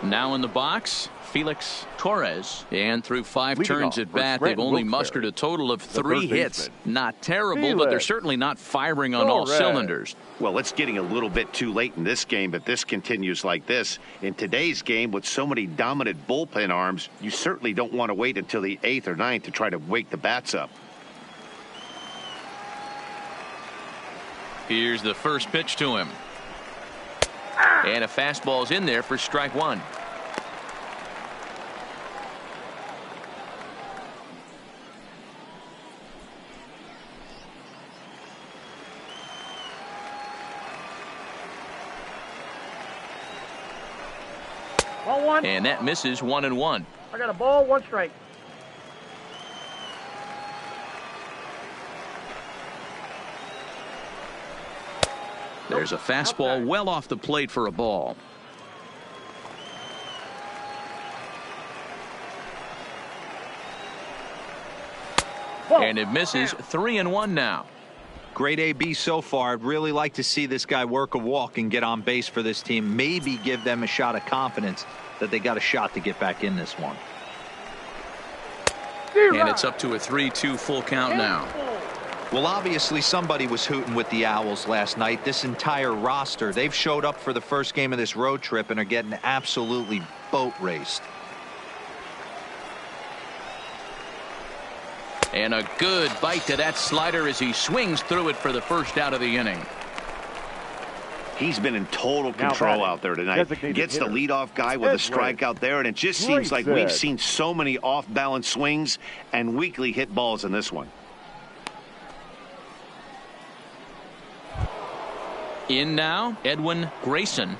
Now in the box, Felix Torres, and through 5 turns at bat, they've only mustered a total of 3 hits. Not terrible, but they're certainly not firing on all cylinders. Well, it's getting a little bit too late in this game, but this continues like this. In today's game, with so many dominant bullpen arms, you certainly don't want to wait until the 8th or 9th to try to wake the bats up. Here's the first pitch to him. And a fastball's in there for strike one. Ball one. And that misses, 1-1. I got a ball, 1 strike. There's a fastball well off the plate for a ball. And it misses, 3-1 now. Great AB so far. I'd really like to see this guy work a walk and get on base for this team. Maybe give them a shot of confidence that they got a shot to get back in this one. And it's up to a 3-2 full count now. Well, obviously somebody was hooting with the Owls last night. This entire roster, they've showed up for the first game of this road trip and are getting absolutely boat raced. And a good bite to that slider as he swings through it for the first out of the inning. He's been in total control out there tonight. Gets the leadoff guy with a strikeout there, and it just seems like we've seen so many off-balance swings and weakly hit balls in this one. In now, Edwin Grayson.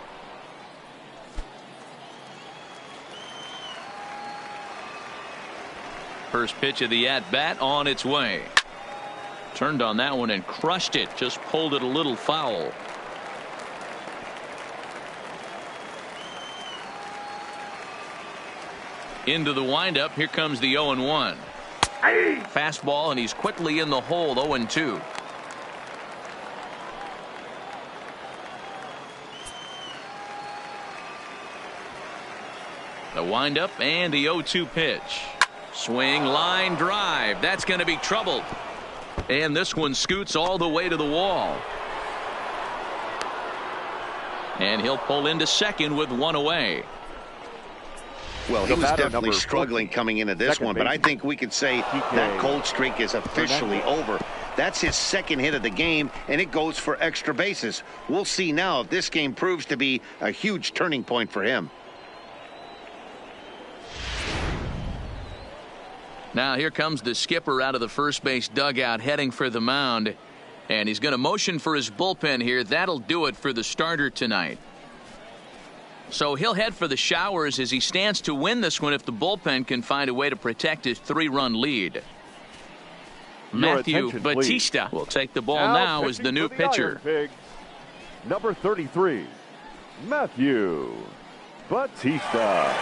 First pitch of the at-bat on its way. Turned on that one and crushed it. Just pulled it a little foul. Into the windup. Here comes the 0-1. Fastball, and he's quickly in the hole. 0-2. The windup and the 0-2 pitch. Swing, line drive. That's going to be trouble. And this one scoots all the way to the wall. And he'll pull into second with 1 away. Well, he was definitely struggling coming into this one, but I think we could say that cold streak is officially over. That's his second hit of the game, and it goes for extra bases. We'll see now if this game proves to be a huge turning point for him. Now here comes the skipper out of the first base dugout heading for the mound. And he's going to motion for his bullpen here. That'll do it for the starter tonight. So he'll head for the showers as he stands to win this one if the bullpen can find a way to protect his 3-run lead. Matthew Batista will take the ball now as the new pitcher. Number 33, Matthew Batista.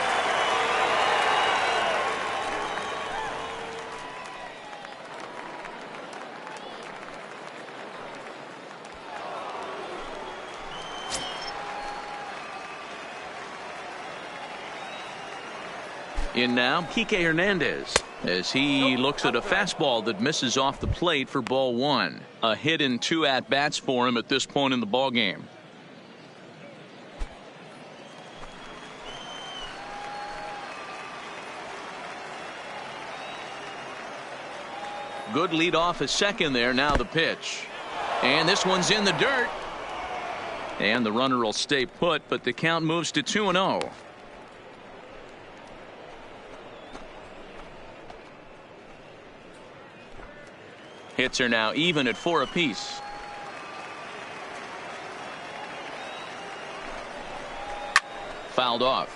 In now, Kike Hernandez, as he looks at a fastball that misses off the plate for ball 1. A hit in 2 at-bats for him at this point in the ball game. Good lead off at second there. Now the pitch. And this one's in the dirt. And the runner will stay put, but the count moves to 2-0. Hits are now even at 4 apiece. Fouled off.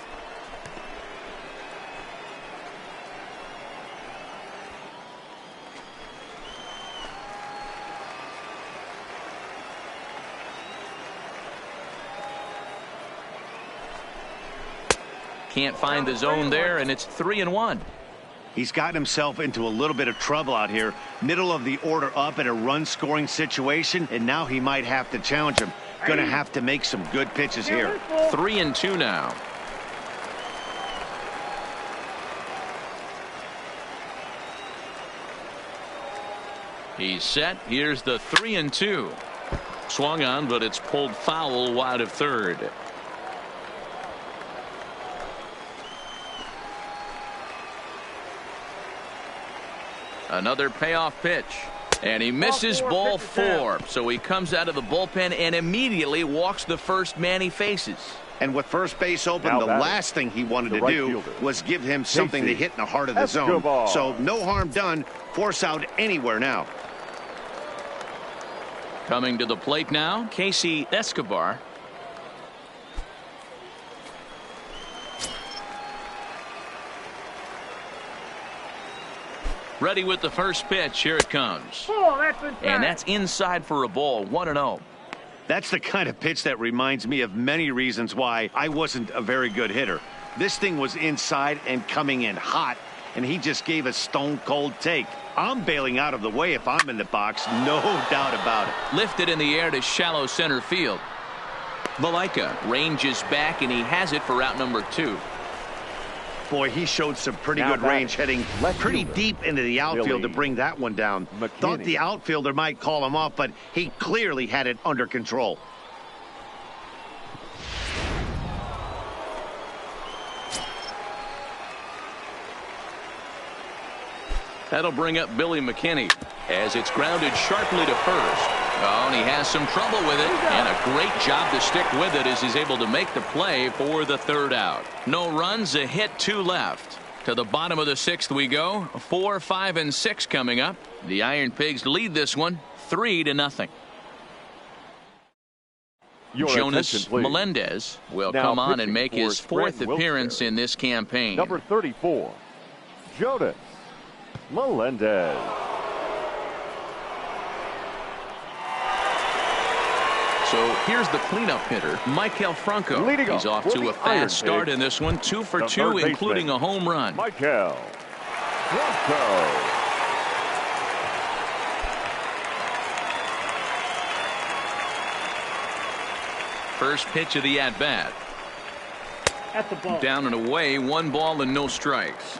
Can't find the zone there, and it's 3-1. He's gotten himself into a little bit of trouble out here. Middle of the order up in a run-scoring situation, and now he might have to challenge him. Going to have to make some good pitches here. 3-2 now. He's set. Here's the 3-2. Swung on, but it's pulled foul wide of third. Another payoff pitch. And he misses ball 4. So he comes out of the bullpen and immediately walks the first man he faces. And with first base open, now the last thing he wanted to do was give him something to hit in the heart of the zone. So no harm done. Force out anywhere now. Coming to the plate now, Casey Escobar. Ready with the first pitch. Here it comes. And that's inside for a ball. 1-0. That's the kind of pitch that reminds me of many reasons why I wasn't a very good hitter. This thing was inside and coming in hot, and he just gave a stone-cold take. I'm bailing out of the way if I'm in the box, no doubt about it. Lifted in the air to shallow center field. Valaika ranges back, and he has it for out number 2. Boy, he showed some pretty good range heading pretty deep into the outfield to bring that one down. Thought the outfielder might call him off, but he clearly had it under control. That'll bring up Billy McKinney as it's grounded sharply to first. Oh, and he has some trouble with it, and a great job to stick with it as he's able to make the play for the 3rd out. No runs, a hit, 2 left. To the bottom of the 6th we go. 4, 5, and 6 coming up. The Iron Pigs lead this one 3-0. Jonas Melendez will come on and make his 4th appearance in this campaign. Number 34, Jonas Melendez. So here's the cleanup hitter, Maikel Franco. He's off to a fast start in this one, 2 for 2, including a home run. Maikel Franco. First pitch of the at-bat. Down and away, 1 ball and no strikes.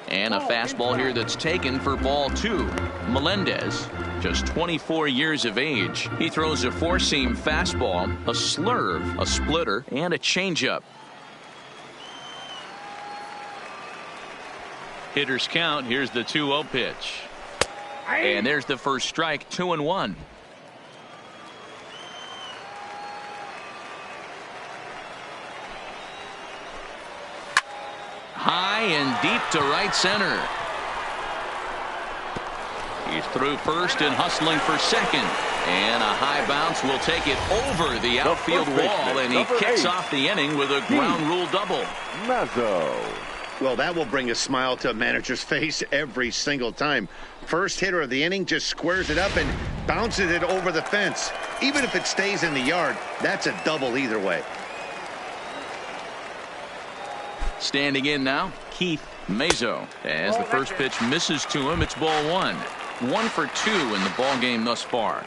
And a fastball here that's taken for ball 2. Melendez, just 24 years of age. He throws a 4-seam fastball, a slurve, a splitter, and a changeup. Hitters count. Here's the 2-0 pitch. And there's the first strike. 2-1. High and deep to right center. He's through first and hustling for second. And a high bounce will take it over the outfield wall, and he kicks off the inning with a ground rule double. Mazzo. Well, that will bring a smile to a manager's face every single time. First hitter of the inning just squares it up and bounces it over the fence. Even if it stays in the yard, that's a double either way. Standing in now, Keith Mazzo. As the first pitch misses to him, it's ball one. 1 for 2 in the ball game thus far.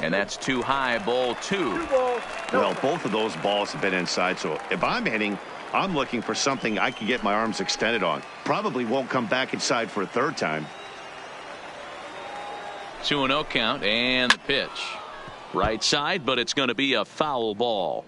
And that's too high, ball 2. Well, both of those balls have been inside, so if I'm hitting, I'm looking for something I can get my arms extended on. Probably won't come back inside for a third time. 2-0 count, and the pitch. Right side, but it's going to be a foul ball.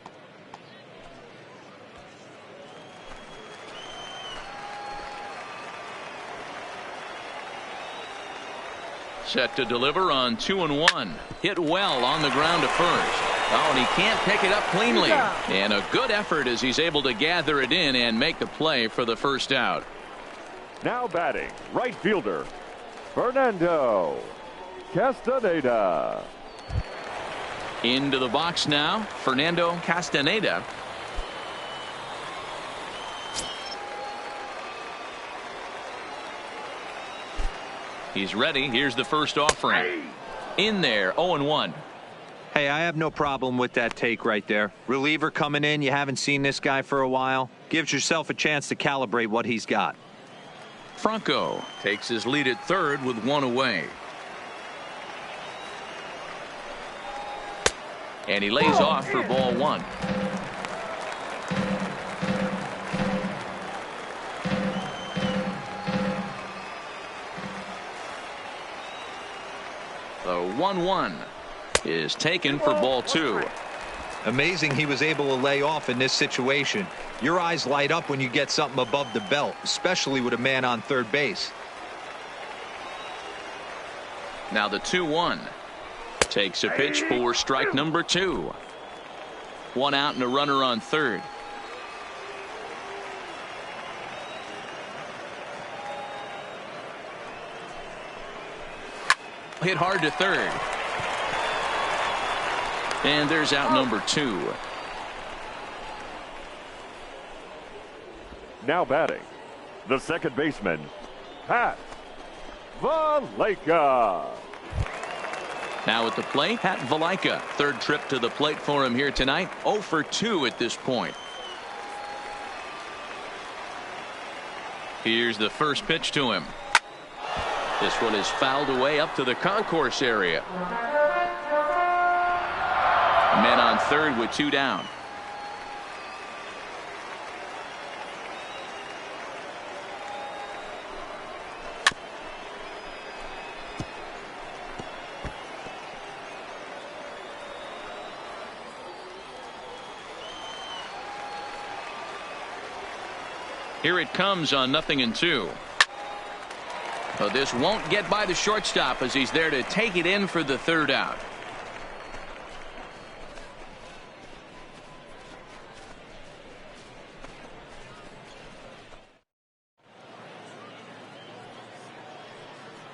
Set to deliver on 2-1. Hit well on the ground to first. Oh, and he can't pick it up cleanly. And a good effort as he's able to gather it in and make the play for the first out. Now batting, right fielder, Fernando Castaneda. Into the box now, Fernando Castaneda. He's ready. Here's the first offering. In there, 0-1. Hey, I have no problem with that take right there. Reliever coming in. You haven't seen this guy for a while. Gives yourself a chance to calibrate what he's got. Franco takes his lead at third with 1 away. And he lays off for ball 1. The 1-1 is taken for ball 2. Amazing he was able to lay off in this situation. Your eyes light up when you get something above the belt, especially with a man on third base. Now the 2-1 takes a pitch for strike number 2. 1 out and a runner on third. Hit hard to third. And there's out number 2. Now batting, the second baseman, Pat Valaika. Now at the plate, Pat Valaika. Third trip to the plate for him here tonight. 0 for 2 at this point. Here's the first pitch to him. This one is fouled away up to the concourse area. Men on third with 2 down. Here it comes on 0-2. But this won't get by the shortstop as he's there to take it in for the third out.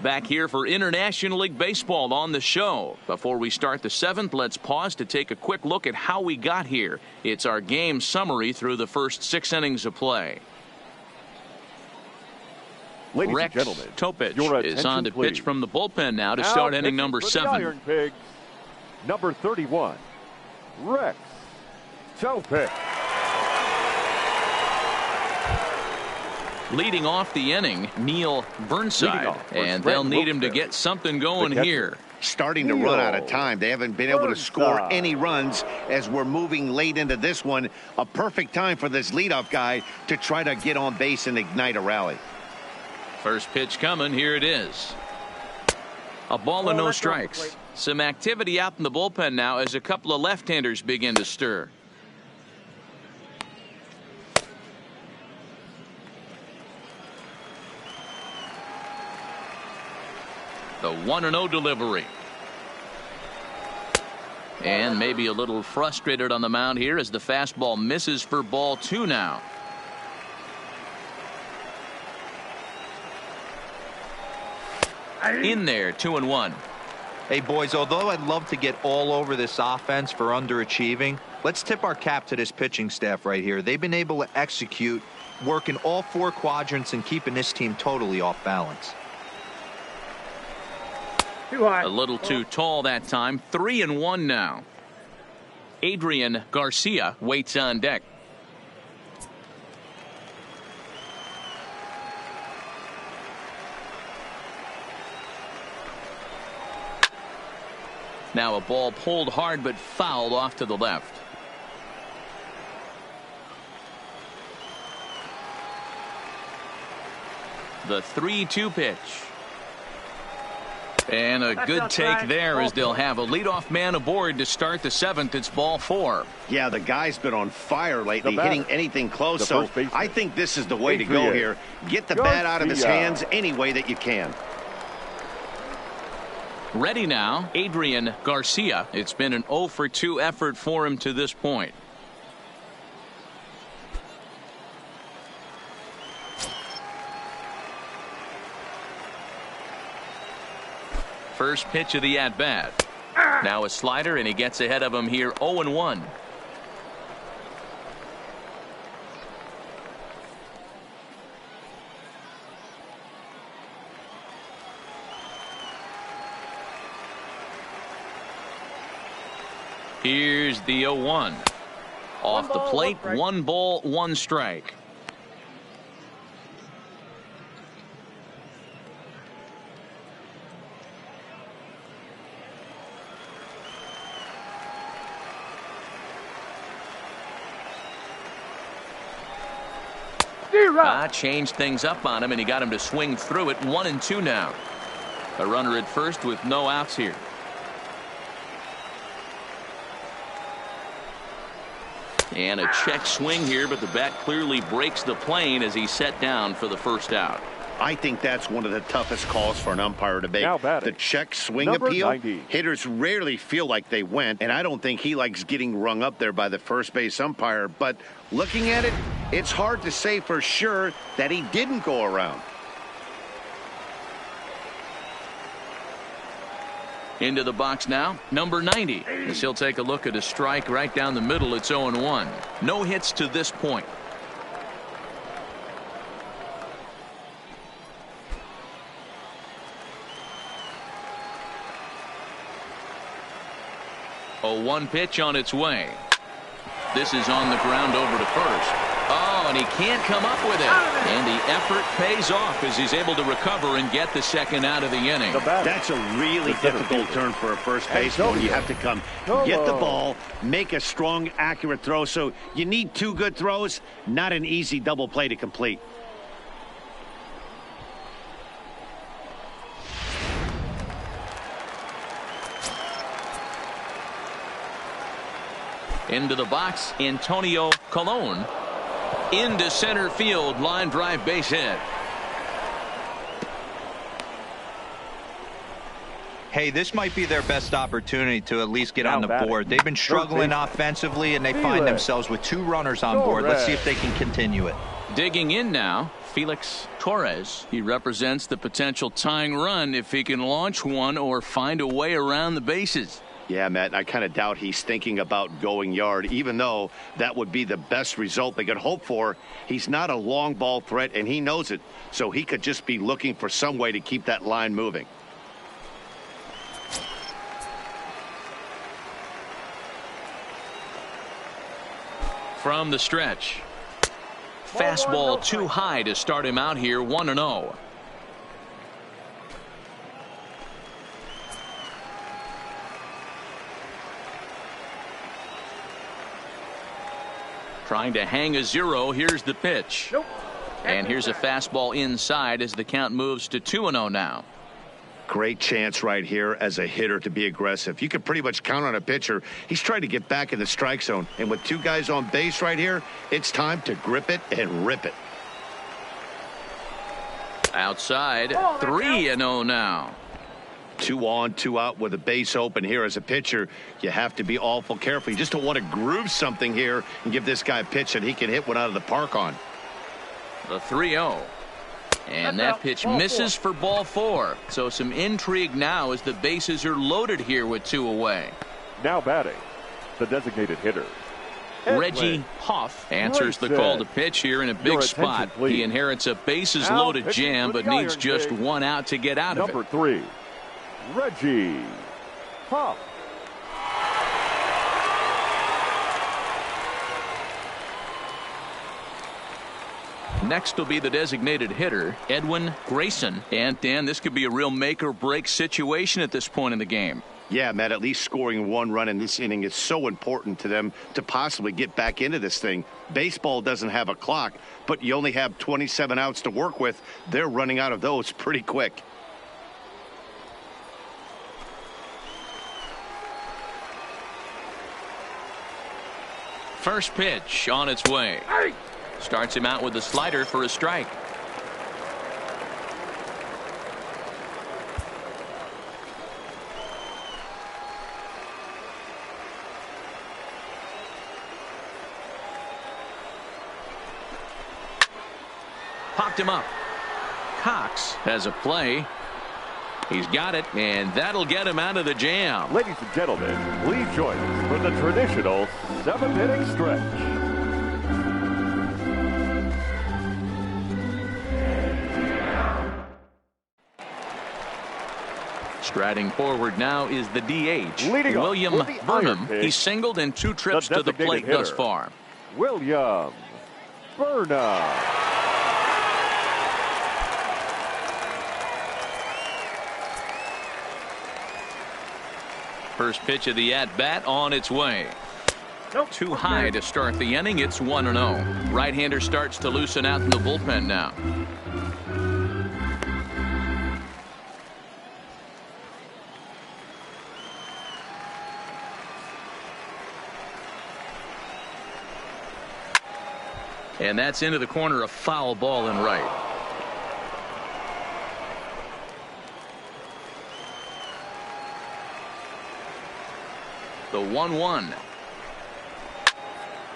Back here for International League Baseball on the show. Before we start the 7th, let's pause to take a quick look at how we got here. It's our game summary through the first 6 innings of play. Ladies Rex and gentlemen, Topich is on to pitch from the bullpen now to start inning number 7. Iron Pigs, number 31, Rex Topich. Leading off the inning, Neil Burnside, and they'll need him to get something going here. Starting to run out of time. They haven't been able to score any runs as we're moving late into this one. A perfect time for this leadoff guy to try to get on base and ignite a rally. First pitch coming. Here it is. A ball and no that's off the strikes. plate. Some activity out in the bullpen now as a couple of left-handers begin to stir. The 1-0 delivery. And maybe a little frustrated on the mound here as the fastball misses for ball 2 now. In there, 2-1. Hey, boys, although I'd love to get all over this offense for underachieving, let's tip our cap to this pitching staff right here. They've been able to execute, working all 4 quadrants and keeping this team totally off balance. Too high. A little too tall that time. 3-1 now. Adrian Garcia waits on deck. Now a ball pulled hard but fouled off to the left. The 3-2 pitch. And a That's good outside. take there as Ball they'll 4. have a leadoff man aboard to start the 7th. It's ball 4. Yeah, the guy's been on fire lately, The batter, hitting anything close. the So first baseman, I think this is the way to go Adrian here. Get the bat out of his Garcia. hands any way that you can. Ready now, Adrian Garcia. It's been an 0 for 2 effort for him to this point. First pitch of the at-bat. Now a slider, and he gets ahead of him here, 0-1. Here's the 0-1. Off the plate, 1 ball, 1 strike. Changed things up on him, and he got him to swing through it. 1-2 now. A runner at first with no outs here. And a check swing here, but the bat clearly breaks the plane as he's set down for the first out. I think that's one of the toughest calls for an umpire to make. Now batting, The check swing number appeal. 90. Hitters rarely feel like they went, and I don't think he likes getting rung up there by the first base umpire. But looking at it, it's hard to say for sure that he didn't go around. Into the box now, number 90. As he'll take a look at a strike right down the middle. It's 0-1. No hits to this point. A 1 pitch on its way. This is on the ground over to first. Oh, and he can't come up with it. And the effort pays off as he's able to recover and get the second out of the inning. The batter, That's a really the center difficult fielder. turn for a first baseman when you have to come get the ball, make a strong, accurate throw. So you need 2 good throws, not an easy double play to complete. Into the box, Antonio Colon. Into center field, line drive, base hit. Hey, this might be their best opportunity to at least get Now on the batting, board. They've been struggling baseman, offensively, and they find Felix. themselves with 2 runners on board. Let's see if they can continue it. Digging in now, Felix Torres. He represents the potential tying run if he can launch one or find a way around the bases. Yeah, Matt, I kind of doubt he's thinking about going yard, even though that would be the best result they could hope for. He's not a long ball threat, and he knows it, so he could just be looking for some way to keep that line moving. From the stretch. Fastball too high to start him out here, 1-0. Trying to hang a 0. Here's the pitch. Nope. And here's a fastball inside as the count moves to 2-0 now. Great chance right here as a hitter to be aggressive. You can pretty much count on a pitcher. He's trying to get back in the strike zone. And with two guys on base right here, it's time to grip it and rip it. Outside, 3-0 now. 2 on, 2 out with a base open here. As a pitcher, you have to be awful careful. You just don't want to groove something here and give this guy a pitch that he can hit one out of the park on. The 3-0. And that pitch misses for ball 4. So some intrigue now as the bases are loaded here with 2 away. Now batting, the designated hitter, Reggie Hoff answers the call to pitch here in a big spot. He inherits a bases loaded jam, but needs just 1 out to get out of it. Number 3, Reggie Hoff. Next will be the designated hitter, Edwin Grayson. And, Dan, this could be a real make-or-break situation at this point in the game. Yeah, Matt, at least scoring 1 run in this inning is so important to them to possibly get back into this thing. Baseball doesn't have a clock, but you only have 27 outs to work with. They're running out of those pretty quick. First pitch on its way. Starts him out with a slider for a strike. Popped him up. Cox has a play. He's got it, and that'll get him out of the jam. Ladies and gentlemen, please join us for the traditional 7th-inning stretch. Striding forward now is the DH, Leading William up for the Burnham. Iron Pig, He's singled in 2 trips the to the plate designated thus hitter, far. William Burnham. First pitch of the at-bat on its way. Too high to start the inning. It's 1-0. Right-hander starts to loosen out in the bullpen now. And that's into the corner, a foul ball and right. The 1-1.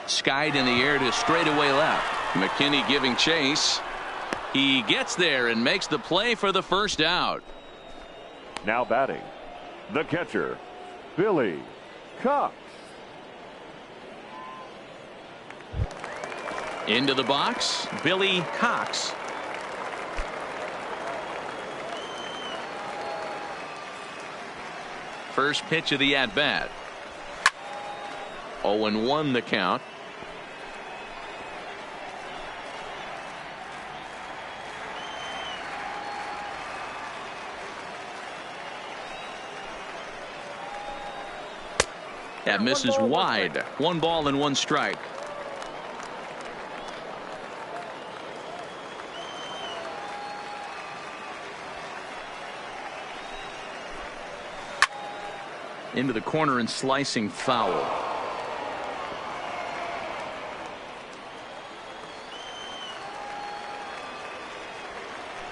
Skied in the air to straightaway left. McKinney giving chase. He gets there and makes the play for the first out. Now batting, the catcher, Billy Cox. Into the box, Billy Cox. First pitch of the at-bat. 0-1 the count. That misses wide. 1 ball and 1 strike. Into the corner and slicing foul.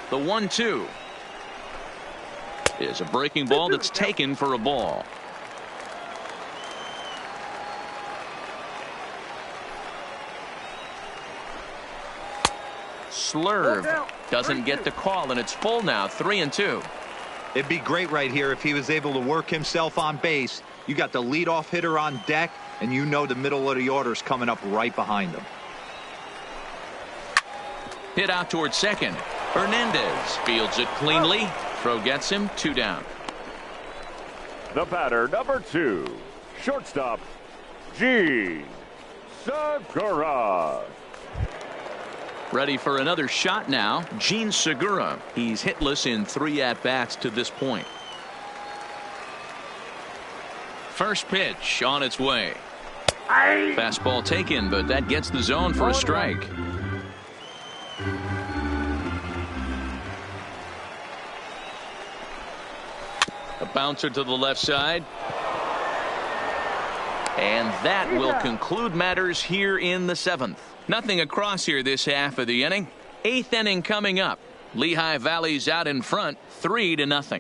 The 1-2 is a breaking ball that's taken for a ball. Slurve doesn't get the call, and it's full now. 3-2. It'd be great right here if he was able to work himself on base. You got the leadoff hitter on deck, and you know the middle of the order is coming up right behind him. Hit out towards second. Hernandez fields it cleanly. Throw gets him. 2 down. The batter, number 2, shortstop, Gene Segura. Ready for another shot now. Gene Segura. He's hitless in 3 at-bats to this point. First pitch on its way. Fastball taken, but that gets the zone for a strike. Bouncer to the left side. And that will conclude matters here in the 7th. Nothing across here this half of the inning. 8th inning coming up. Lehigh Valley's out in front, 3-0.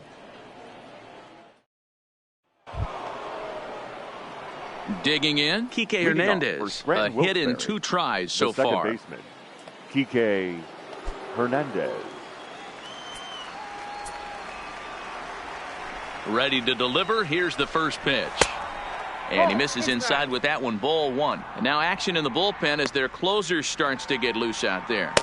Digging in, Kike Hernandez. A hit in 2 tries so far. Second baseman, Kike Hernandez. Ready to deliver. Here's the first pitch. And he misses inside with that one. Ball 1. And now action in the bullpen as their closer starts to get loose out there.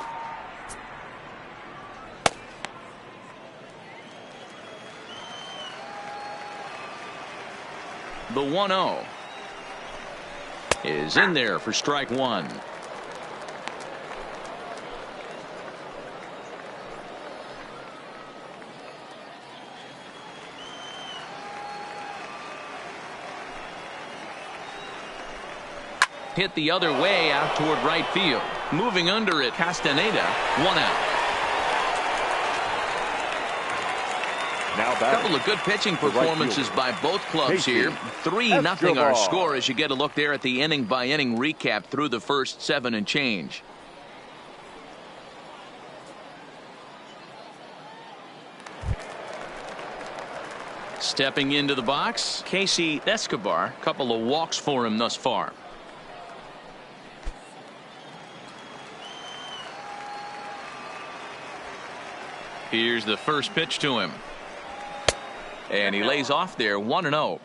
The 1-0 is in there for strike 1. Hit the other way out toward right field. Moving under it, Castaneda. 1 out. Now a couple of good pitching performances by both clubs here. 3-0 our score as you get a look there at the inning-by-inning recap through the first 7 and change. Stepping into the box, Casey Escobar. Couple of walks for him thus far. Here's the first pitch to him. And he lays off there, 1-0.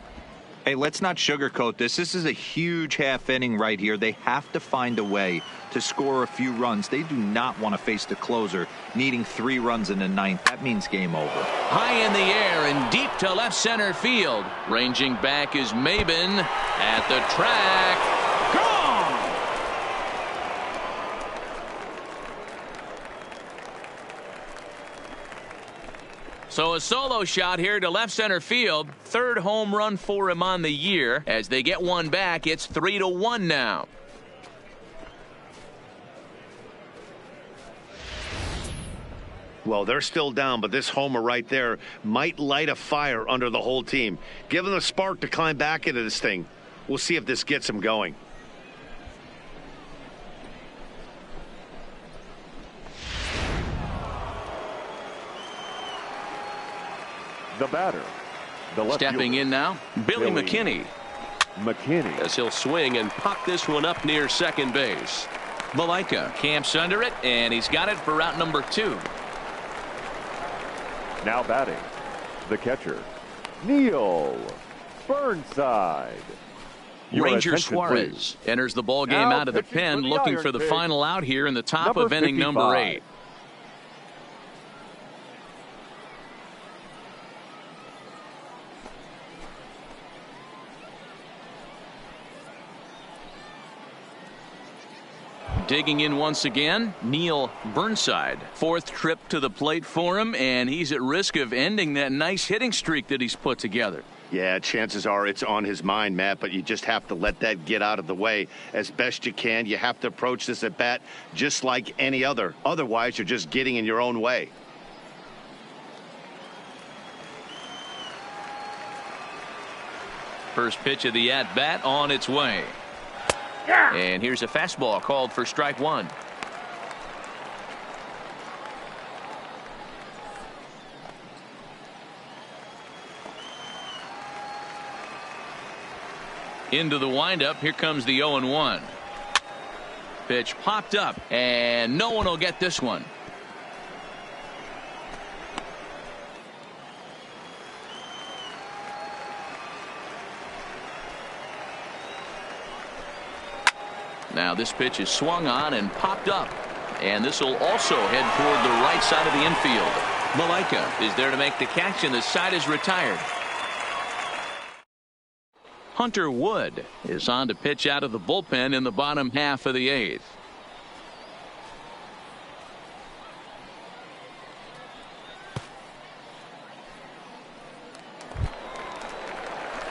Hey, let's not sugarcoat this. This is a huge half inning right here. They have to find a way to score a few runs. They do not want to face the closer needing 3 runs in the 9th. That means game over. High in the air and deep to left center field. Ranging back is Maben at the track. So a solo shot here to left center field. 3rd home run for him on the year. As they get one back, it's 3-1 now. Well, they're still down, but this homer right there might light a fire under the whole team. Give them a spark to climb back into this thing. We'll see if this gets them going. The batter. The left Stepping fielder. in now, Billy McKinney. As he'll swing and pop this one up near second base. Malaika camps under it, and he's got it for route number 2. Now batting, the catcher, Neil Burnside. Your Ranger attention, Suarez please. enters the ball game Now out of the pitching pen, for the looking Iron for the Pigs, final out here in the top number of inning 55. number 8. Digging in once again, Neil Burnside. 4th trip to the plate for him, and he's at risk of ending that nice hitting streak that he's put together. Yeah, chances are it's on his mind, Matt, but you just have to let that get out of the way as best you can. You have to approach this at bat just like any other. Otherwise, you're just getting in your own way. First pitch of the at-bat on its way. And here's a fastball called for strike 1. Into the windup. Here comes the 0-1. Pitch popped up, and no one will get this one. Now this pitch is swung on and popped up, and this will also head toward the right side of the infield. Malaika is there to make the catch, and the side is retired. Hunter Wood is on to pitch out of the bullpen in the bottom half of the 8th.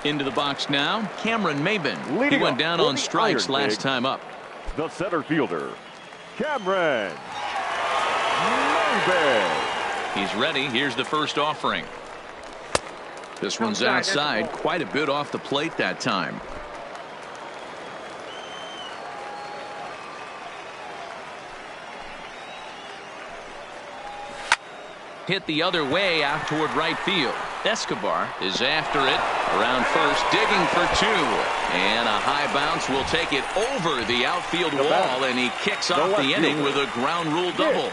Into the box now, Cameron Maben. He went down on strikes last time up. The center fielder, Cameron Maben. He's ready. Here's the first offering. This one's outside, quite a bit off the plate that time. Hit the other way out toward right field. Escobar is after it around first, digging for two, and a high bounce will take it over the outfield wall, and he kicks off the inning with a ground rule double.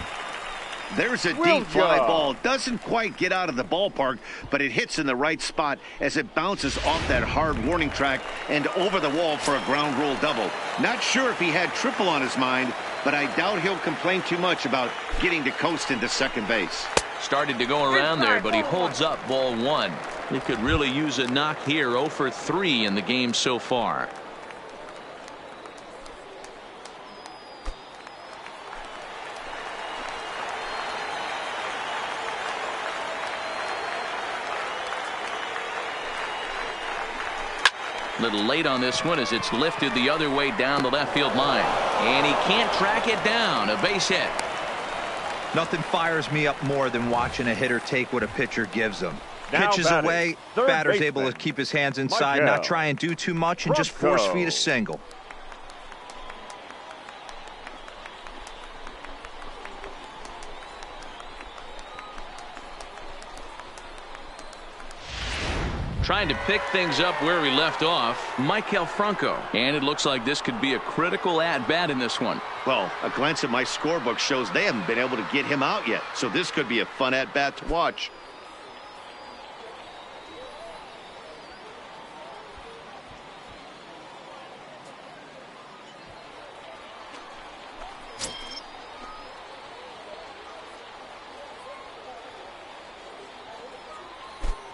There's a deep fly ball. Doesn't quite get out of the ballpark, but it hits in the right spot as it bounces off that hard warning track and over the wall for a ground rule double. Not sure if he had triple on his mind, but I doubt he'll complain too much about getting to coast into second base. Started to go around there, but he holds up ball one. He could really use a knock here. 0 for 3 in the game so far. Little late on this one as it's lifted the other way down the left field line. And he can't track it down. A base hit. Nothing fires me up more than watching a hitter take what a pitcher gives them. Now Pitches batting, away, third batter's baseman, able to keep his hands inside, Michael. not try and do too much, and just force feed a single. Trying to pick things up where we left off, Michael Franco. And it looks like this could be a critical at-bat in this one. Well, a glance at my scorebook shows they haven't been able to get him out yet, so this could be a fun at-bat to watch.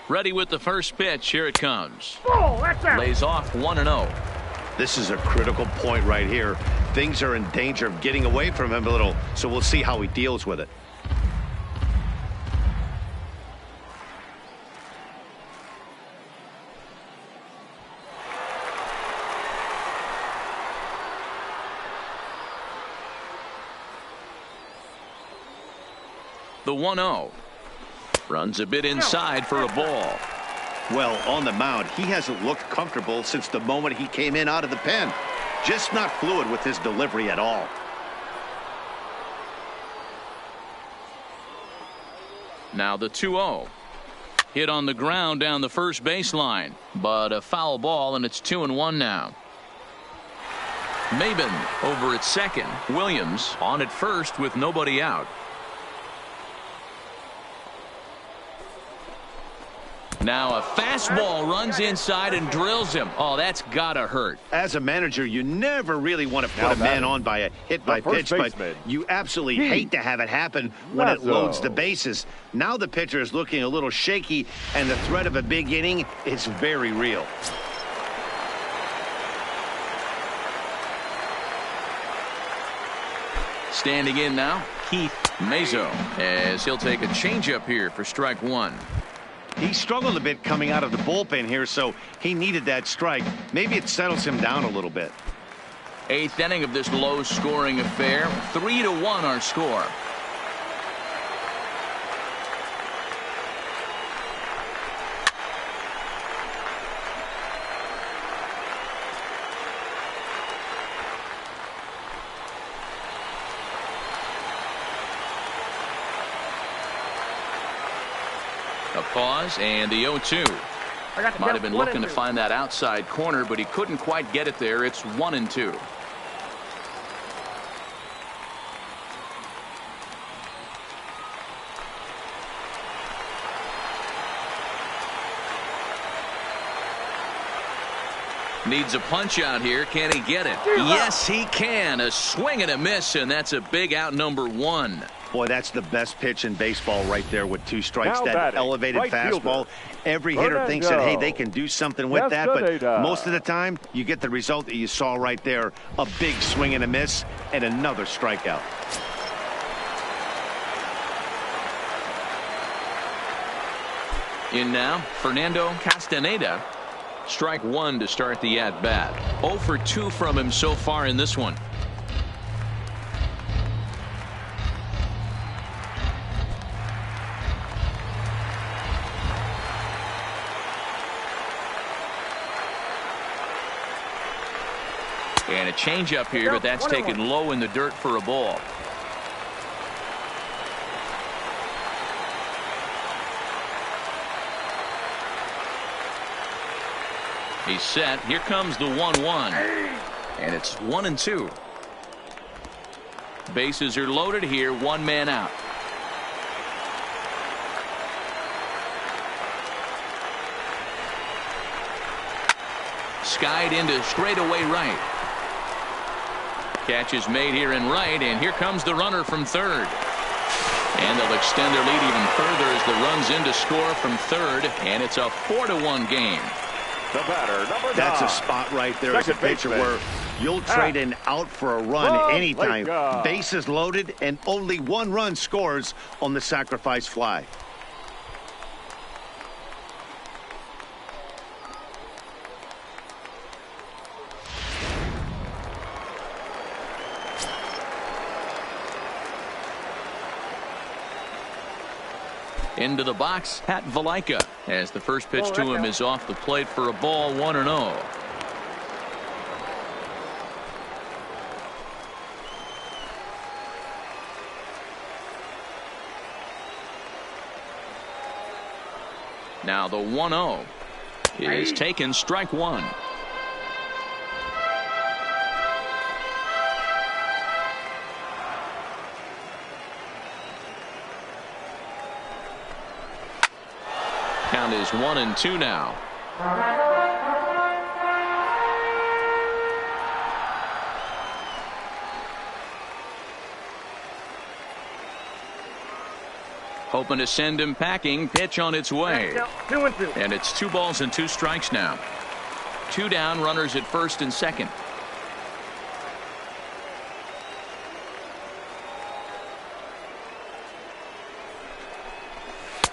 Ready with the first pitch. Here it comes. Oh, that's out. Lays off 1-0. This is a critical point right here. Things are in danger of getting away from him a little, so we'll see how he deals with it. The 1-0. Runs a bit inside for a ball. Well, on the mound, he hasn't looked comfortable since the moment he came in out of the pen. Just not fluid with his delivery at all. Now the 2-0. Hit on the ground down the first baseline, but a foul ball, and it's 2-1 now. Maben over at second. Williams on at first with nobody out. Now a fastball runs inside and drills him. Oh, that's gotta hurt. As a manager, you never really want to put a man on by a hit by pitch, but you absolutely hate to have it happen when it loads the bases. Now the pitcher is looking a little shaky, and the threat of a big inning is very real. Standing in now, Keith Mazo, as he'll take a changeup here for strike one. He struggled a bit coming out of the bullpen here, so he needed that strike. Maybe it settles him down a little bit. Eighth inning of this low-scoring affair. 3-1 our score. A pause and the 0-2. Might have been looking to find that outside corner, but he couldn't quite get it there. It's 1-2. Needs a punch out here. Can he get it? Yes, he can. A swing and a miss, and that's a big out, number one. Boy, that's the best pitch in baseball right there with two strikes. Now that batting, elevated right fastball. fielder, Every hitter thinks that, hey, they can do something with that, but Castaneda. most of the time, you get the result that you saw right there. A big swing and a miss, and another strikeout. In now, Fernando Castaneda. Strike one to start the at-bat. 0 for 2 from him so far in this one. And a changeup here, but that's taken low in the dirt for a ball. He's set. Here comes the 1-1. And it's 1-2. Bases are loaded here. One man out. Skied into straightaway right. Catch is made here in right, and here comes the runner from third. And they'll extend their lead even further as the run's in to score from third, and it's a 4-1 game. The batter, number 9. That's a spot right there as a pitcher where you'll trade an out for a run anytime. Bases loaded, and only one run scores on the sacrifice fly. Into the box, Pat Valaika, as the first pitch to him is off the plate for a ball, 1-0. Now the 1-0 is taken, strike one. Count is 1-2 now. Hoping to send him packing. Pitch on its way. 2-2. And it's 2 balls and 2 strikes now. 2 down, runners at first and second.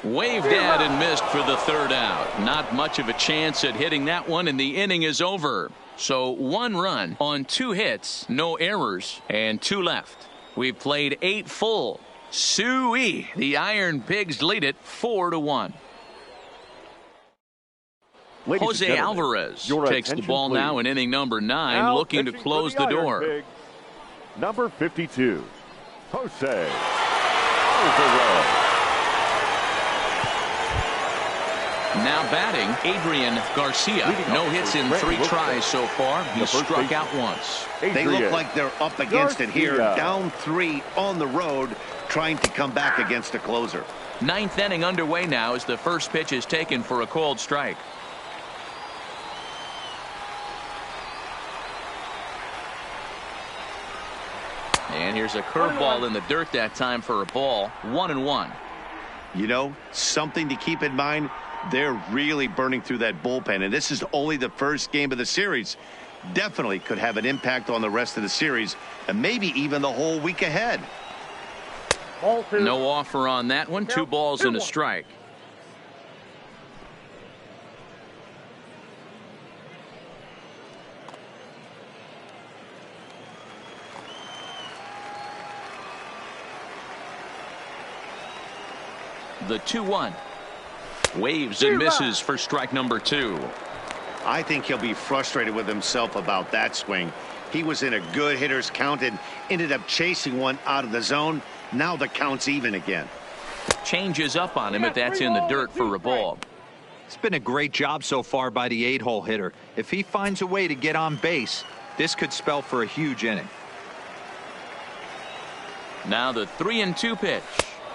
Waved at and missed for the third out. Not much of a chance at hitting that one, and the inning is over. So 1 run on 2 hits, no errors, and 2 left. We've played 8 full. Suey, the Iron Pigs lead it 4-1. Jose Alvarez takes the ball now in inning number 9, looking to close the door. Pigs, number 52, Jose Alvarez. Now batting, Adrian Garcia. No hits in 3 tries so far. He struck out once. They look like they're up against it here. Down 3 on the road, trying to come back against a closer. 9th inning underway now as the first pitch is taken for a called strike. And here's a curveball in the dirt that time for a ball. 1-1. You know, something to keep in mind. They're really burning through that bullpen, and this is only the first game of the series. Definitely could have an impact on the rest of the series, and maybe even the whole week ahead. Ball 2. No offer on that one. 2 balls and a strike. The 2-1. Waves and misses for strike number 2. I think he'll be frustrated with himself about that swing. He was in a good hitter's count and ended up chasing one out of the zone. Now the count's even again. Changes up on him, but that's in the dirt for a ball. It's been a great job so far by the 8-hole hitter. If he finds a way to get on base, this could spell for a huge inning. Now the 3-2 pitch.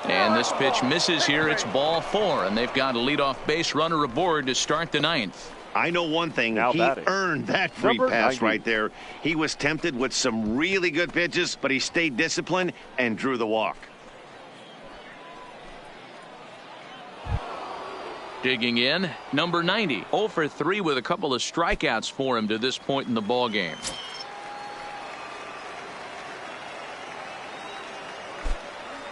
And this pitch misses here. It's ball 4, and they've got a leadoff base runner aboard to start the 9th. I know one thing. He earned that free pass right there. He was tempted with some really good pitches, but he stayed disciplined and drew the walk. Digging in, number 90. 0 for 3 with a couple of strikeouts for him to this point in the ball game.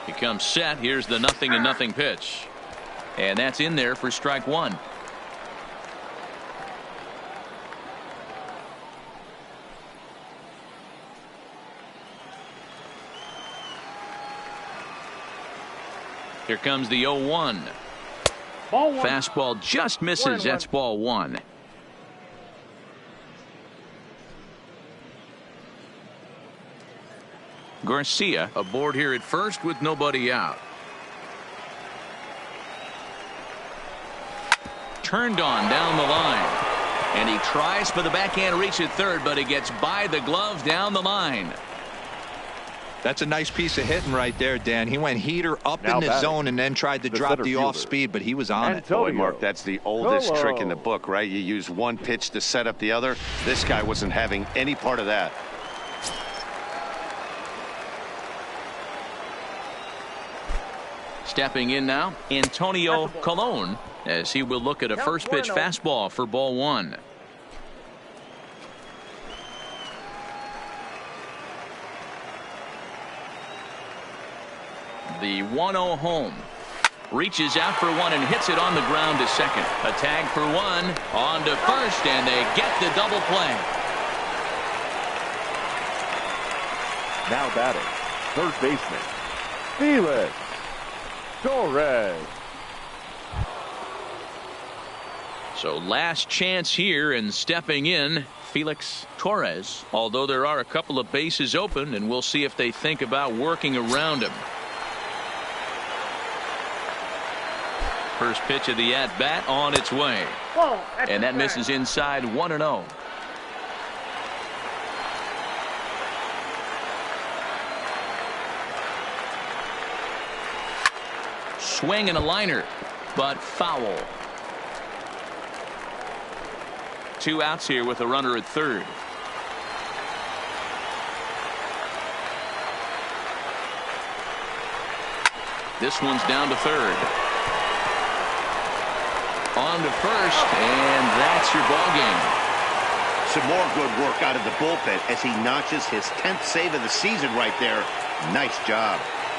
He comes set. Here's the 0-0 pitch. And that's in there for strike 1. Here comes the 0-1. Ball 1. Fastball just misses. That's ball 1. Garcia aboard here at first with nobody out. Turned on down the line. And he tries for the backhand reach at third, but he gets by the glove down the line. That's a nice piece of hitting right there, Dan. He went heater up in the zone and then tried to drop the off speed, but he was on it. Boy, Mark, that's the oldest trick in the book, right? You use one pitch to set up the other. This guy wasn't having any part of that. Stepping in now, Antonio Colon, as he will look at a first pitch fastball for ball one. The 1-0 home. Reaches out for one and hits it on the ground to second. A tag for one, on to first, and they get the double play. Now batting, third baseman, Felix Torres. So last chance here, and stepping in, Felix Torres. Although there are a couple of bases open, and we'll see if they think about working around him. First pitch of the at-bat on its way. And that misses inside 1-0. Swing and a liner, but foul. 2 outs here with a runner at third. This one's down to third. On to first, and that's your ball game. Some more good work out of the bullpen as he notches his 10th save of the season right there. Nice job.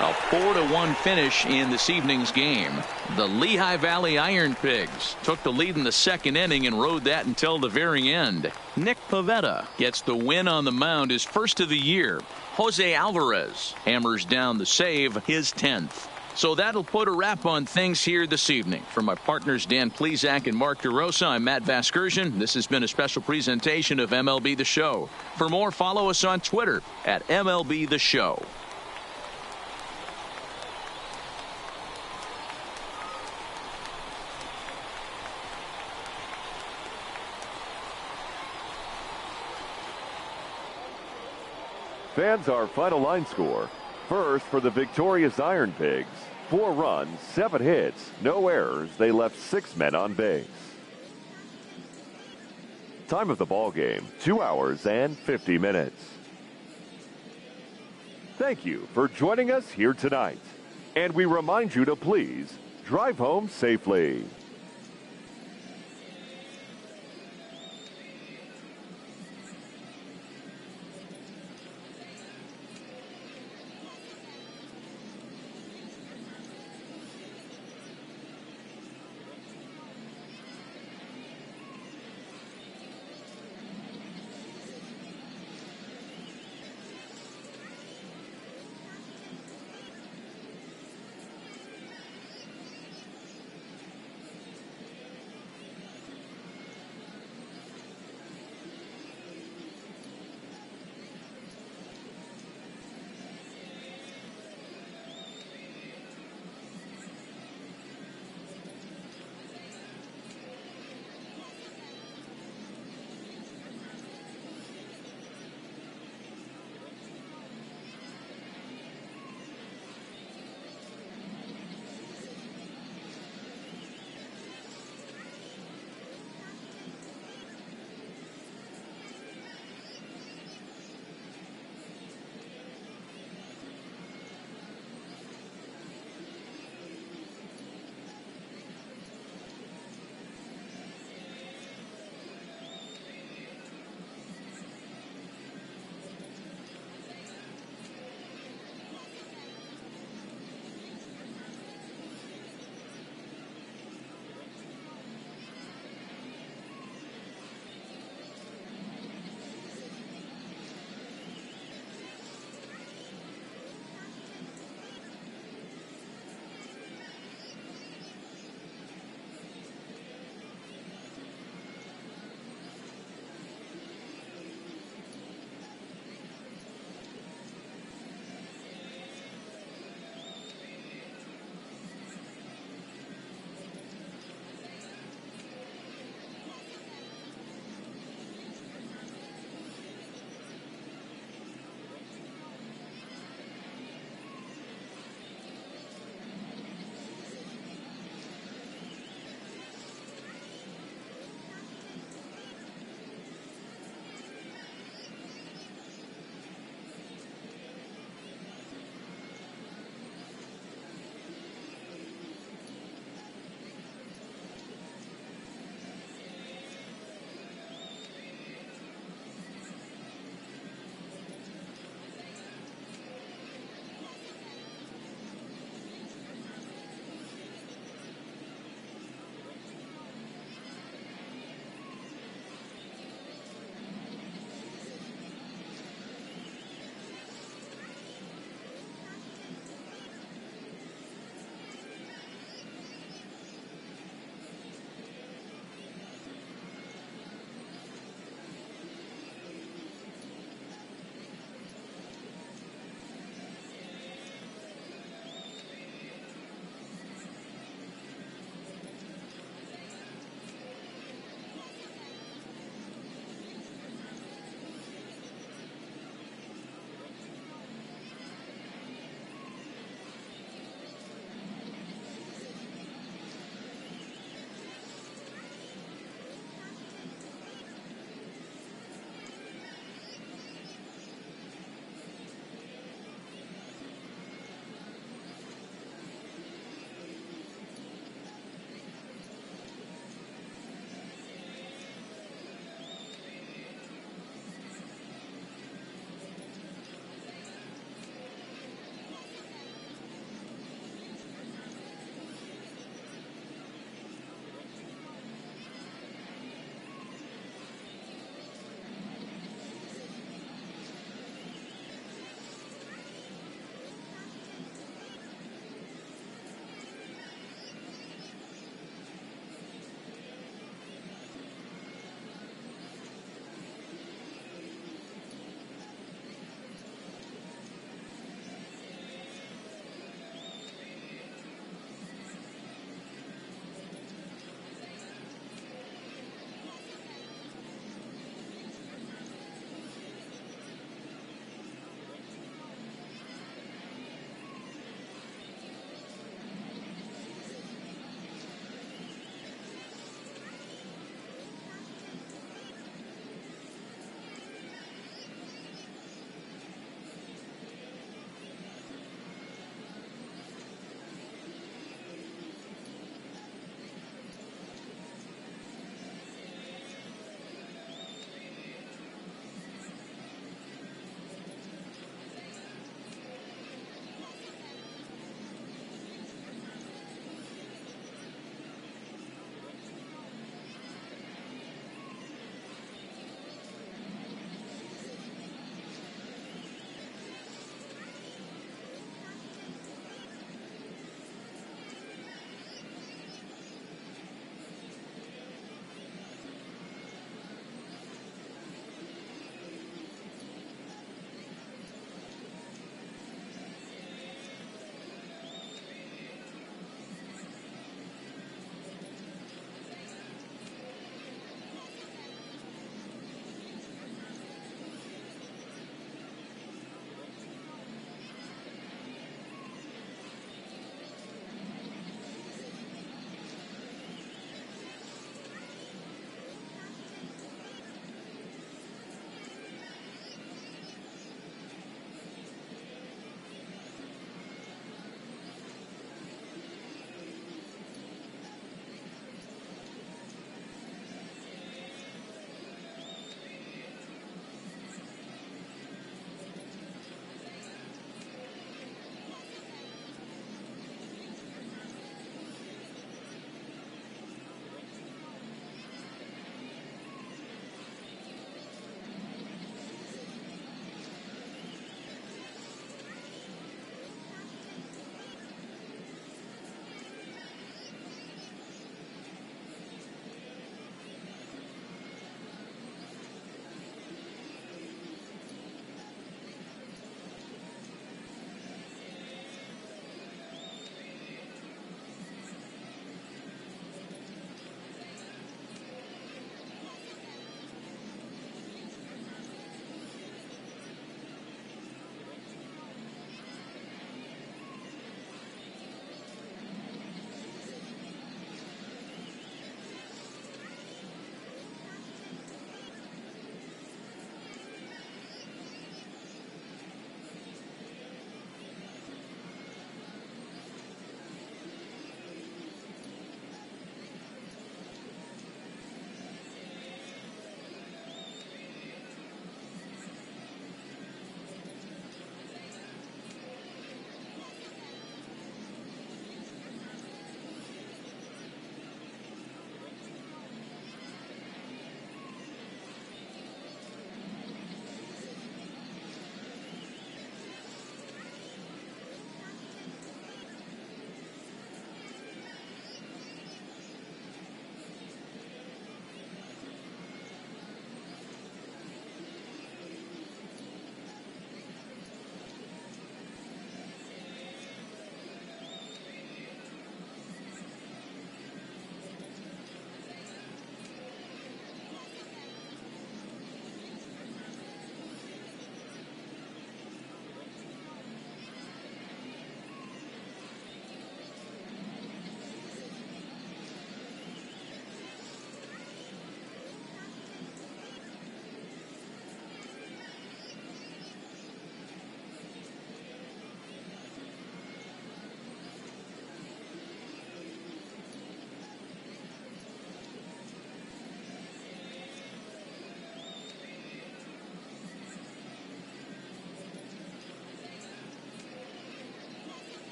A 4-1 finish in this evening's game. The Lehigh Valley Iron Pigs took the lead in the second inning and rode that until the very end. Nick Pivetta gets the win on the mound, his first of the year. Jose Alvarez hammers down the save, his 10th. So that'll put a wrap on things here this evening. For my partners Dan Plesac and Mark DeRosa, I'm Matt Vasgersian. This has been a special presentation of MLB The Show. For more, follow us on Twitter at MLB The Show. Fans, our final line score. First, for the victorious Iron Pigs, 4 runs, 7 hits, no errors. They left 6 men on base. Time of the ball game, 2 hours and 50 minutes. Thank you for joining us here tonight. And we remind you to please drive home safely.